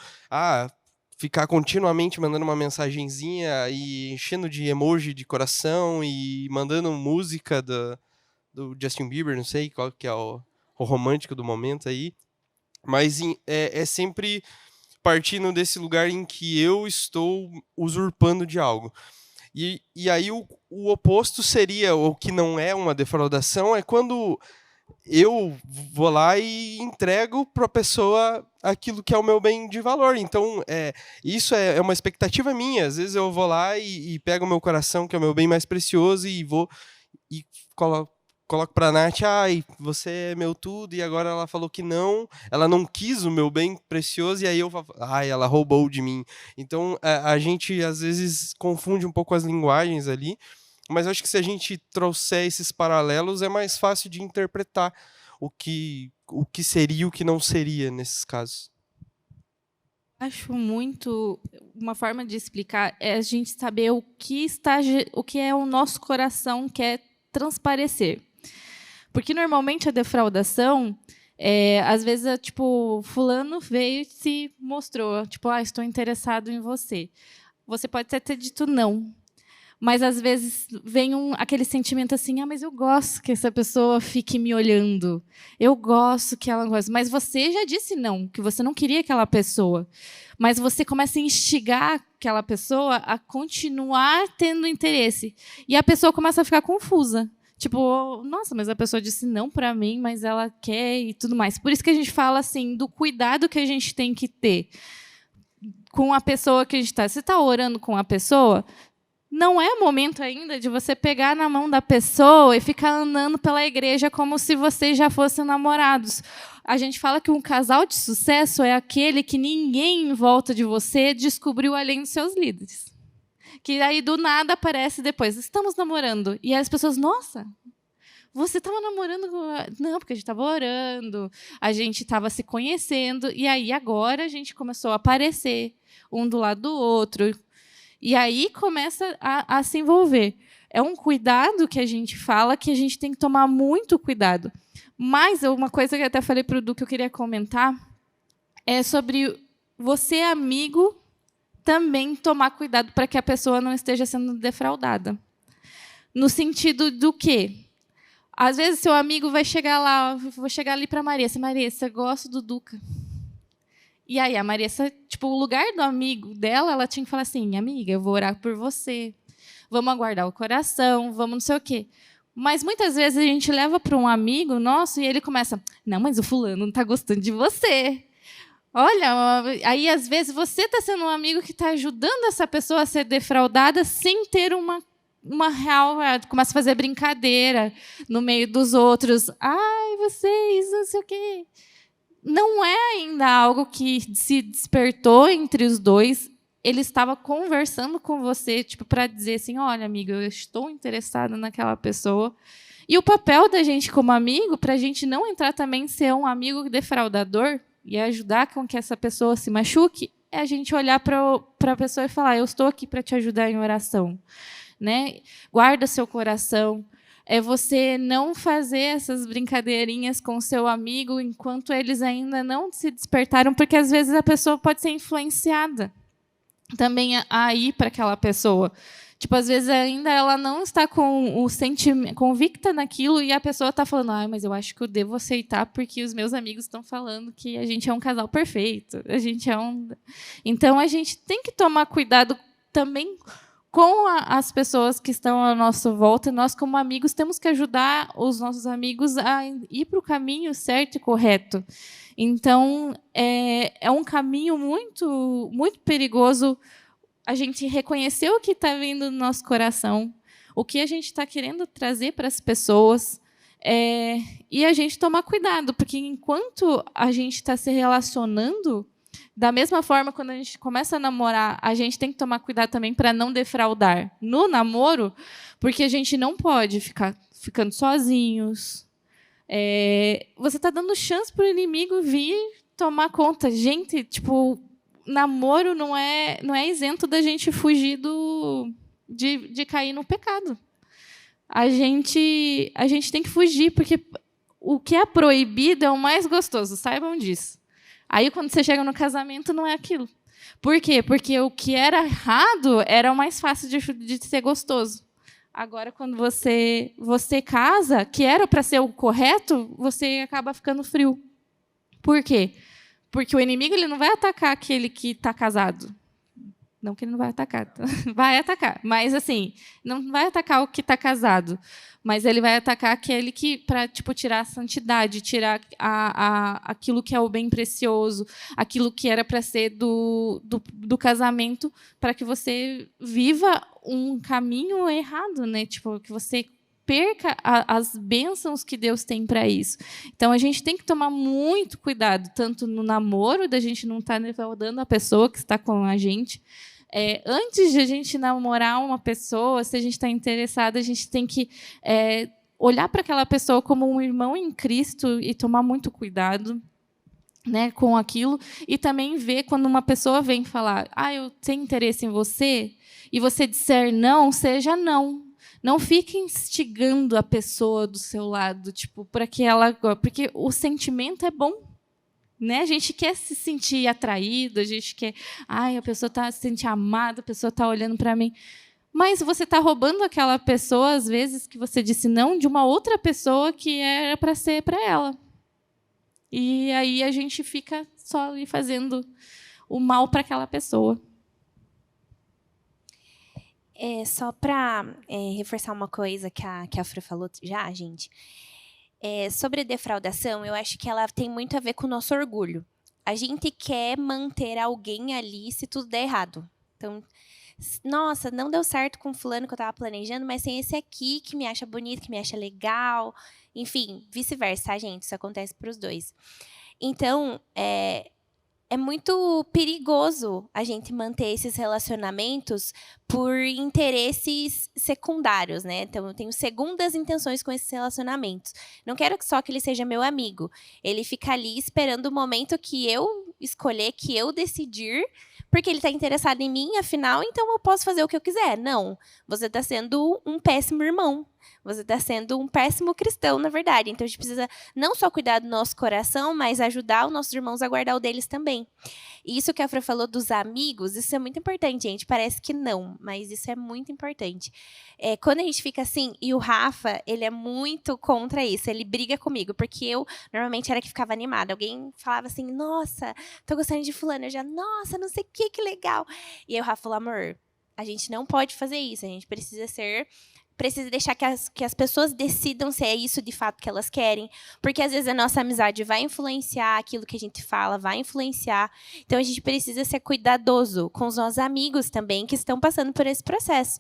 ficar continuamente mandando uma mensagenzinha e enchendo de emoji de coração e mandando música do Justin Bieber, não sei qual que é o romântico do momento aí, mas é sempre partindo desse lugar em que eu estou usurpando de algo. E aí o oposto seria, o que não é uma defraudação, é quando eu vou lá e entrego para a pessoa aquilo que é o meu bem de valor. Então, isso é uma expectativa minha. Às vezes eu vou lá e pego o meu coração, que é o meu bem mais precioso, e vou e coloco para a Nath, você é meu tudo, e agora ela falou que não, ela não quis o meu bem precioso, e aí eu falo, ela roubou de mim. Então, a gente às vezes confunde um pouco as linguagens ali, mas eu acho que se a gente trouxer esses paralelos, é mais fácil de interpretar o que seria e o que não seria nesses casos. Acho muito uma forma de explicar é a gente saber o que é o nosso coração quer transparecer. Porque normalmente a defraudação, às vezes é tipo, fulano veio e se mostrou, tipo, estou interessado em você. Você pode até ter dito não. Mas, às vezes, vem aquele sentimento assim, mas eu gosto que essa pessoa fique me olhando. Eu gosto que ela goste. Mas você já disse não, que você não queria aquela pessoa. Mas você começa a instigar aquela pessoa a continuar tendo interesse. E a pessoa começa a ficar confusa. Tipo, nossa, mas a pessoa disse não para mim, mas ela quer e tudo mais. Por isso que a gente fala assim, do cuidado que a gente tem que ter com a pessoa que a gente está. Você está orando com a pessoa... Não é momento ainda de você pegar na mão da pessoa e ficar andando pela igreja como se vocês já fossem namorados. A gente fala que um casal de sucesso é aquele que ninguém em volta de você descobriu além dos seus líderes. Que aí, do nada, aparece depois. Estamos namorando. E as pessoas, nossa, você estava namorando? Não, porque a gente estava orando, a gente estava se conhecendo. E aí, agora, a gente começou a aparecer um do lado do outro. E aí começa a se envolver. É um cuidado que a gente fala que a gente tem que tomar muito cuidado. Mas uma coisa que eu até falei para o Du que eu queria comentar é sobre você, amigo, também tomar cuidado para que a pessoa não esteja sendo defraudada. No sentido do quê? Às vezes, seu amigo vai chegar lá, vou chegar ali para a Marissa. Marissa, eu gosto do Duca. E aí, a Marissa, tipo, o lugar do amigo dela, ela tinha que falar assim, amiga, eu vou orar por você, vamos aguardar o coração, vamos não sei o quê. Mas, muitas vezes, a gente leva para um amigo nosso e ele começa, não, mas o fulano não está gostando de você. Olha, aí, às vezes, você está sendo um amigo que está ajudando essa pessoa a ser defraudada sem ter uma real... Começa a fazer brincadeira no meio dos outros. Ai, vocês, não sei o quê. Não é ainda algo que se despertou entre os dois. Ele estava conversando com você, tipo, para dizer assim, olha, amigo, eu estou interessada naquela pessoa. E o papel da gente como amigo, para a gente não entrar também em ser um amigo defraudador e ajudar com que essa pessoa se machuque, é a gente olhar para a pessoa e falar, eu estou aqui para te ajudar em oração. Né? Guarda seu coração. É você não fazer essas brincadeirinhas com seu amigo enquanto eles ainda não se despertaram, porque, às vezes, a pessoa pode ser influenciada também a ir para aquela pessoa. Tipo, às vezes, ainda ela não está com o sentimento convicta naquilo e a pessoa está falando, mas eu acho que eu devo aceitar porque os meus amigos estão falando que a gente é um casal perfeito. A gente é um... Então, a gente tem que tomar cuidado também com as pessoas que estão à nossa volta. Nós, como amigos, temos que ajudar os nossos amigos a ir para o caminho certo e correto. Então, é um caminho muito, muito perigoso a gente reconhecer o que está vindo no nosso coração, o que a gente está querendo trazer para as pessoas, e a gente tomar cuidado, porque enquanto a gente está se relacionando, da mesma forma, quando a gente começa a namorar, a gente tem que tomar cuidado também para não defraudar no namoro, porque a gente não pode ficar ficando sozinhos. Você está dando chance para o inimigo vir tomar conta. Gente, tipo, namoro não é isento da gente fugir de cair no pecado. A gente tem que fugir, porque o que é proibido é o mais gostoso, saibam disso. Aí, quando você chega no casamento, não é aquilo. Por quê? Porque o que era errado era o mais fácil de ser gostoso. Agora, quando você casa, que era para ser o correto, você acaba ficando frio. Por quê? Porque o inimigo ele não vai atacar aquele que está casado. Não que ele não vai atacar. Vai atacar. Mas, assim, não vai atacar o que está casado. Mas ele vai atacar aquele que, para tirar a santidade, tirar aquilo que é o bem precioso, aquilo que era para ser do casamento, para que você viva um caminho errado, né? Tipo, que você perca as bênçãos que Deus tem para isso. Então, a gente tem que tomar muito cuidado, tanto no namoro, da gente não estar defraudando a pessoa que está com a gente. Antes de a gente namorar uma pessoa, se a gente está interessado, a gente tem que olhar para aquela pessoa como um irmão em Cristo e tomar muito cuidado, né, com aquilo. E também ver quando uma pessoa vem falar, eu tenho interesse em você, e você disser não, seja não. Não fique instigando a pessoa do seu lado, tipo, porque o sentimento é bom. Né? A gente quer se sentir atraído, a gente quer... a pessoa está se sentindo amada, a pessoa está olhando para mim. mas você está roubando aquela pessoa, às vezes, que você disse não, de uma outra pessoa que era para ser para ela. E aí a gente fica só ali fazendo o mal para aquela pessoa. Só para reforçar uma coisa que a Fran falou já, gente. Sobre a defraudação, eu acho que ela tem muito a ver com o nosso orgulho. A gente quer manter alguém ali se tudo der errado. Então, nossa, não deu certo com fulano que eu estava planejando, mas tem esse aqui que me acha bonito, que me acha legal. Enfim, vice-versa, tá, gente? Isso acontece para os dois. Então, é muito perigoso a gente manter esses relacionamentos por interesses secundários, né? Então, eu tenho segundas intenções com esses relacionamentos. Não quero só que ele seja meu amigo. Ele fica ali esperando o momento que eu escolher, que eu decidir, porque ele está interessado em mim, afinal, então eu posso fazer o que eu quiser. Não, você está sendo um péssimo irmão. Você está sendo um péssimo cristão, na verdade. Então, a gente precisa não só cuidar do nosso coração, mas ajudar os nossos irmãos a guardar o deles também. E isso que a Fran falou dos amigos, isso é muito importante, gente. Parece que não, mas isso é muito importante. Quando a gente fica assim, e o Rafa, ele é muito contra isso. Ele briga comigo, porque eu, normalmente, era que ficava animada. Alguém falava assim, nossa, tô gostando de fulano. Eu já, nossa, não sei o que legal. E aí o Rafa falou, amor, a gente não pode fazer isso. A gente precisa deixar que as pessoas decidam se é isso de fato que elas querem. Porque, às vezes, a nossa amizade vai influenciar aquilo que a gente fala, vai influenciar. Então, a gente precisa ser cuidadoso com os nossos amigos também, que estão passando por esse processo.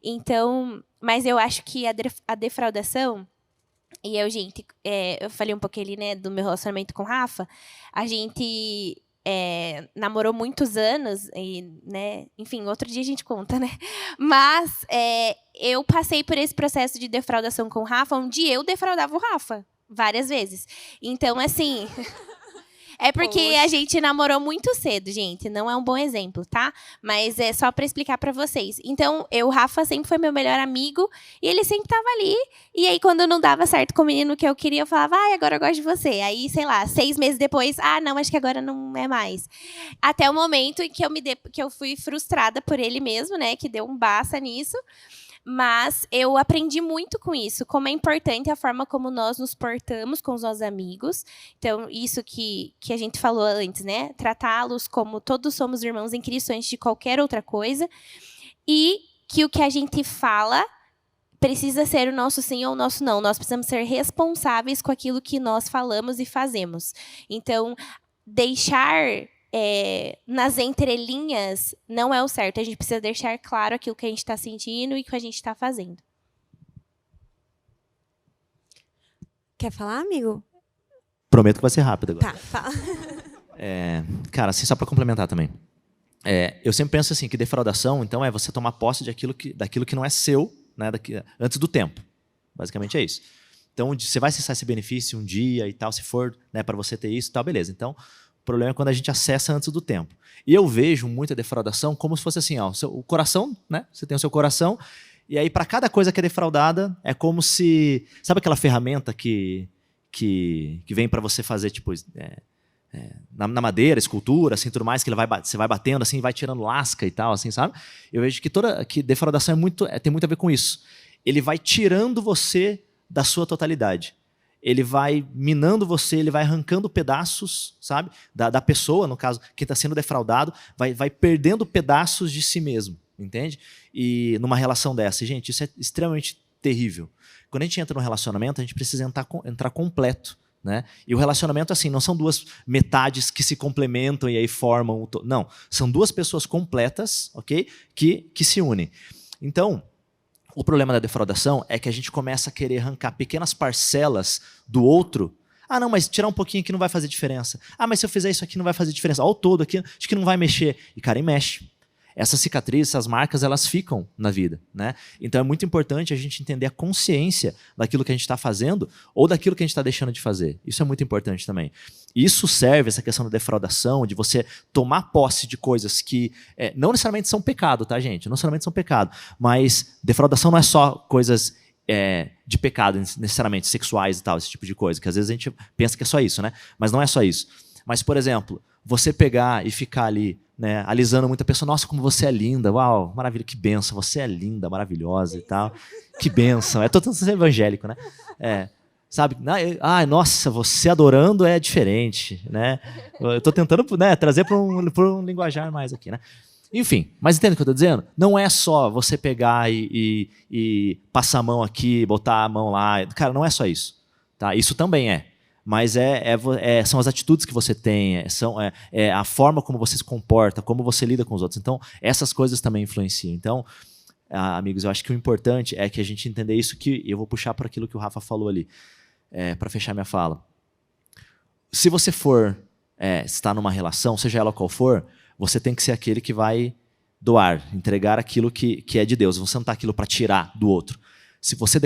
Então, mas eu acho que a defraudação... E eu, gente, eu falei um pouquinho ali, né, do meu relacionamento com o Rafa. A gente... namorou muitos anos e, né, enfim, outro dia a gente conta, né? Mas eu passei por esse processo de defraudação com o Rafa, onde eu defraudava o Rafa várias vezes. Então, assim, é porque a gente namorou muito cedo, gente. Não é um bom exemplo, tá? Mas é só para explicar para vocês. Então, o Rafa sempre foi meu melhor amigo e ele sempre tava ali. E aí, quando não dava certo com o menino que eu queria, eu falava, agora eu gosto de você. Aí, sei lá, 6 meses depois, não, acho que agora não é mais. Até o momento em que eu fui frustrada por ele mesmo, né? Que deu um basta nisso. Mas eu aprendi muito com isso, como é importante a forma como nós nos portamos com os nossos amigos. Então, isso que a gente falou antes, né? Tratá-los como todos somos irmãos em Cristo antes de qualquer outra coisa. E que o que a gente fala precisa ser o nosso sim ou o nosso não. Nós precisamos ser responsáveis com aquilo que nós falamos e fazemos. Então, deixar... nas entrelinhas, não é o certo. A gente precisa deixar claro aquilo que a gente está sentindo e o que a gente está fazendo. Quer falar, amigo? Prometo que vai ser rápido agora. Tá, fala. Cara, assim, só para complementar também. Eu sempre penso assim, que defraudação, então, é você tomar posse daquilo que não é seu, né, antes do tempo. Basicamente é isso. Então, você vai acessar esse benefício um dia e tal, se for, né, para você ter isso e tal, beleza. Então, o problema é quando a gente acessa antes do tempo. E eu vejo muita defraudação como se fosse assim, o coração, né? Você tem o seu coração, e aí para cada coisa que é defraudada, é como se... Sabe aquela ferramenta que vem para você fazer, tipo, na madeira, escultura, assim, tudo mais, que você vai batendo, assim, vai tirando lasca e tal, assim, sabe? Eu vejo que defraudação tem muito a ver com isso. Ele vai tirando você da sua totalidade. Ele vai minando você, ele vai arrancando pedaços, sabe? Da pessoa, no caso, quem está sendo defraudado, vai perdendo pedaços de si mesmo, entende? E numa relação dessa, gente, isso é extremamente terrível. Quando a gente entra num relacionamento, a gente precisa entrar completo, né? E o relacionamento, assim, não são duas metades que se complementam e aí formam... Não, são duas pessoas completas, ok? Que se unem. Então... O problema da defraudação é que a gente começa a querer arrancar pequenas parcelas do outro. Não, mas tirar um pouquinho aqui não vai fazer diferença. Mas se eu fizer isso aqui não vai fazer diferença. Olha o todo aqui, acho que não vai mexer. E, cara, e mexe. Essas cicatrizes, essas marcas, elas ficam na vida, né? Então é muito importante a gente entender a consciência daquilo que a gente está fazendo ou daquilo que a gente está deixando de fazer. Isso é muito importante também. Isso serve, essa questão da defraudação, de você tomar posse de coisas que não necessariamente são pecado, tá, gente? Não necessariamente são pecado. Mas defraudação não é só coisas de pecado, necessariamente, sexuais e tal, esse tipo de coisa, que às vezes a gente pensa que é só isso, né? Mas não é só isso. Mas, por exemplo, você pegar e ficar ali né, alisando muito a pessoa. Nossa, como você é linda. Uau, maravilha, que benção. Você é linda, maravilhosa e tal. Que benção. Tô tentando ser evangélico, né? Sabe? Ai, nossa, você adorando é diferente, né? Eu estou tentando, né, trazer para um linguajar mais aqui, né? Enfim, mas entende o que eu estou dizendo? Não é só você pegar e passar a mão aqui, botar a mão lá. Cara, não é só isso. Tá? Isso também é. Mas são as atitudes que você tem, a forma como você se comporta, como você lida com os outros. Então, essas coisas também influenciam. Então, amigos, eu acho que o importante é que a gente entender isso, que eu vou puxar para aquilo que o Rafa falou ali, para fechar minha fala. Se você está numa relação, seja ela qual for, você tem que ser aquele que vai doar, entregar aquilo que é de Deus. Você não está aquilo para tirar do outro. Se você,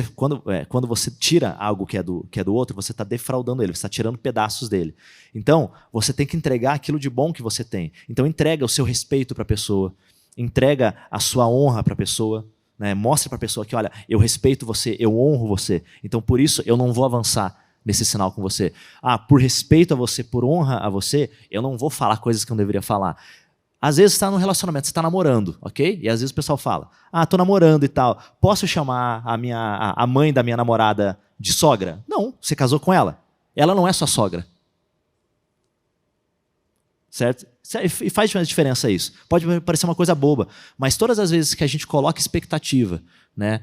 quando você tira algo que é do outro, você está defraudando ele, você está tirando pedaços dele. Então, você tem que entregar aquilo de bom que você tem. Então, entrega o seu respeito para a pessoa, entrega a sua honra para a pessoa, né? Mostre para a pessoa que, olha, eu respeito você, eu honro você. Então, por isso, eu não vou avançar nesse sinal com você. Por respeito a você, por honra a você, eu não vou falar coisas que eu não deveria falar. Às vezes você está num relacionamento, você está namorando, ok? E às vezes o pessoal fala, tô namorando e tal, posso chamar a mãe da minha namorada de sogra? Não, você casou com ela. Ela não é sua sogra. Certo? E faz diferença isso. Pode parecer uma coisa boba, mas todas as vezes que a gente coloca expectativa, né,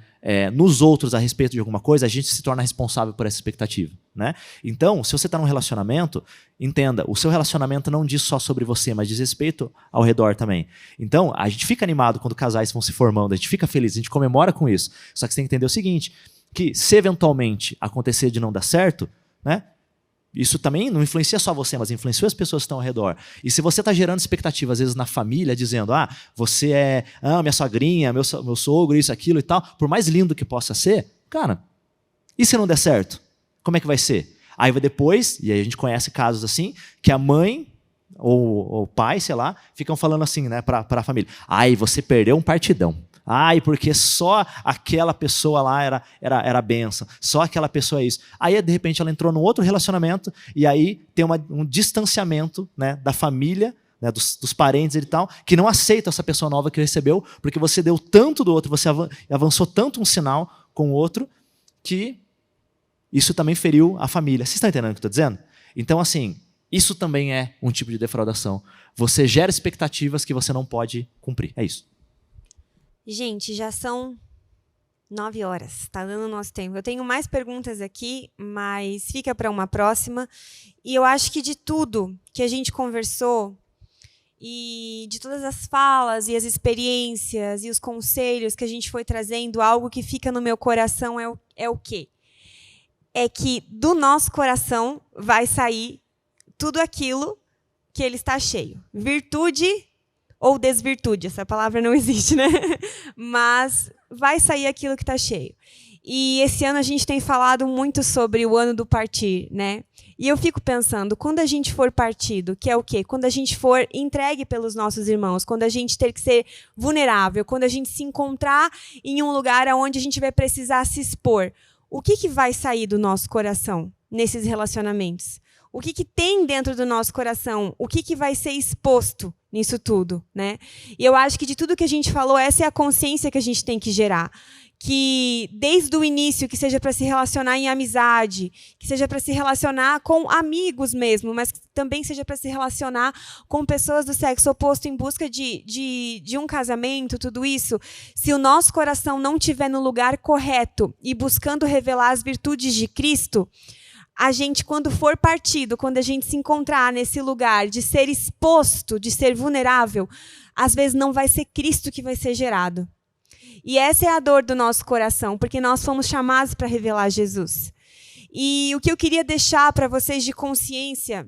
nos outros a respeito de alguma coisa, a gente se torna responsável por essa expectativa. Né? Então, se você está num relacionamento, entenda, o seu relacionamento não diz só sobre você, mas diz respeito ao redor também. Então, a gente fica animado quando casais vão se formando, a gente fica feliz, a gente comemora com isso. Só que você tem que entender o seguinte, que se eventualmente acontecer de não dar certo, né, isso também não influencia só você, mas influencia as pessoas que estão ao redor. E se você está gerando expectativa, às vezes, na família, dizendo, você é minha sogrinha, meu sogro, isso, aquilo e tal, por mais lindo que possa ser, cara, e se não der certo? Como é que vai ser? Aí depois, e aí a gente conhece casos assim, que a mãe ou o pai, sei lá, ficam falando assim, né, para a família, você perdeu um partidão. Porque só aquela pessoa lá era bênção, só aquela pessoa é isso. Aí, de repente, ela entrou num outro relacionamento e aí tem um distanciamento, né, da família, né, dos parentes e tal, que não aceita essa pessoa nova que recebeu, porque você deu tanto do outro, você avançou tanto um sinal com o outro, que isso também feriu a família. Vocês estão entendendo o que eu estou dizendo? Então, assim, isso também é um tipo de defraudação. Você gera expectativas que você não pode cumprir. É isso. Gente, já são 9 horas, está dando o nosso tempo. Eu tenho mais perguntas aqui, mas fica para uma próxima. E eu acho que de tudo que a gente conversou, e de todas as falas e as experiências e os conselhos que a gente foi trazendo, algo que fica no meu coração é o quê? É que do nosso coração vai sair tudo aquilo que ele está cheio. Virtude ou desvirtude, essa palavra não existe, né? Mas vai sair aquilo que está cheio. E esse ano a gente tem falado muito sobre o ano do partir, né? E eu fico pensando, quando a gente for partido, que é o quê? Quando a gente for entregue pelos nossos irmãos, quando a gente ter que ser vulnerável, quando a gente se encontrar em um lugar onde a gente vai precisar se expor, o que vai sair do nosso coração nesses relacionamentos? O que tem dentro do nosso coração? O que vai ser exposto nisso tudo, né? E eu acho que de tudo que a gente falou, essa é a consciência que a gente tem que gerar. Que desde o início, que seja para se relacionar em amizade, que seja para se relacionar com amigos mesmo, mas que também seja para se relacionar com pessoas do sexo oposto em busca de um casamento, tudo isso, se o nosso coração não estiver no lugar correto e buscando revelar as virtudes de Cristo, a gente, quando for partido, quando a gente se encontrar nesse lugar de ser exposto, de ser vulnerável, às vezes não vai ser Cristo que vai ser gerado. E essa é a dor do nosso coração, porque nós fomos chamados para revelar Jesus. E o que eu queria deixar para vocês de consciência,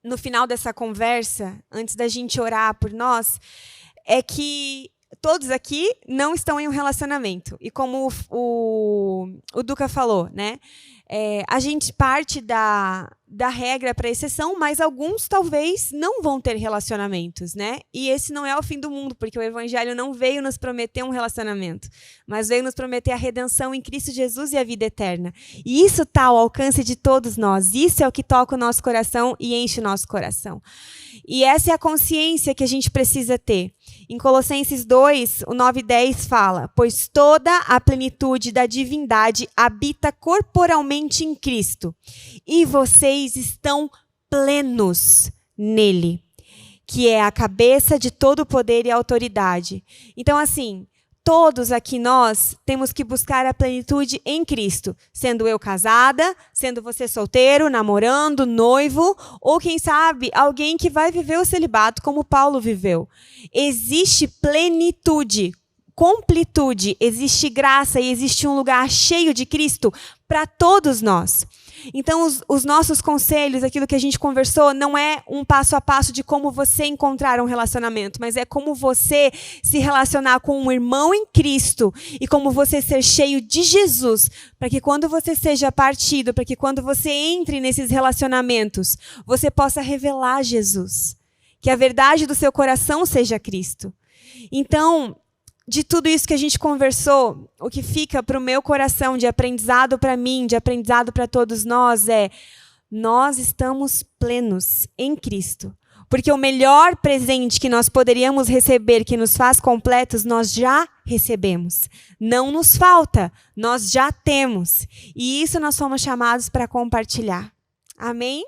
no final dessa conversa, antes da gente orar por nós, é que todos aqui não estão em um relacionamento. E como o Duca falou, né? A gente parte da regra para a exceção, mas alguns talvez não vão ter relacionamentos, né? E esse não é o fim do mundo, porque o Evangelho não veio nos prometer um relacionamento, mas veio nos prometer a redenção em Cristo Jesus e a vida eterna. E isso está ao alcance de todos nós. Isso é o que toca o nosso coração e enche o nosso coração. E essa é a consciência que a gente precisa ter. Em Colossenses 2, o 9 e 10 fala: pois toda a plenitude da divindade habita corporalmente em Cristo, e vocês estão plenos nele, que é a cabeça de todo poder e autoridade. Então, assim, todos aqui nós temos que buscar a plenitude em Cristo, sendo eu casada, sendo você solteiro, namorando, noivo, ou quem sabe alguém que vai viver o celibato como Paulo viveu. Existe plenitude, completude, existe graça e existe um lugar cheio de Cristo para todos nós. Então, os nossos conselhos, aquilo que a gente conversou, não é um passo a passo de como você encontrar um relacionamento, mas é como você se relacionar com um irmão em Cristo e como você ser cheio de Jesus, para que quando você seja partido, para que quando você entre nesses relacionamentos, você possa revelar Jesus, que a verdade do seu coração seja Cristo. Então, de tudo isso que a gente conversou, o que fica para o meu coração de aprendizado para mim, de aprendizado para todos nós é: nós estamos plenos em Cristo. Porque o melhor presente que nós poderíamos receber, que nos faz completos, nós já recebemos. Não nos falta, nós já temos. E isso nós somos chamados para compartilhar. Amém?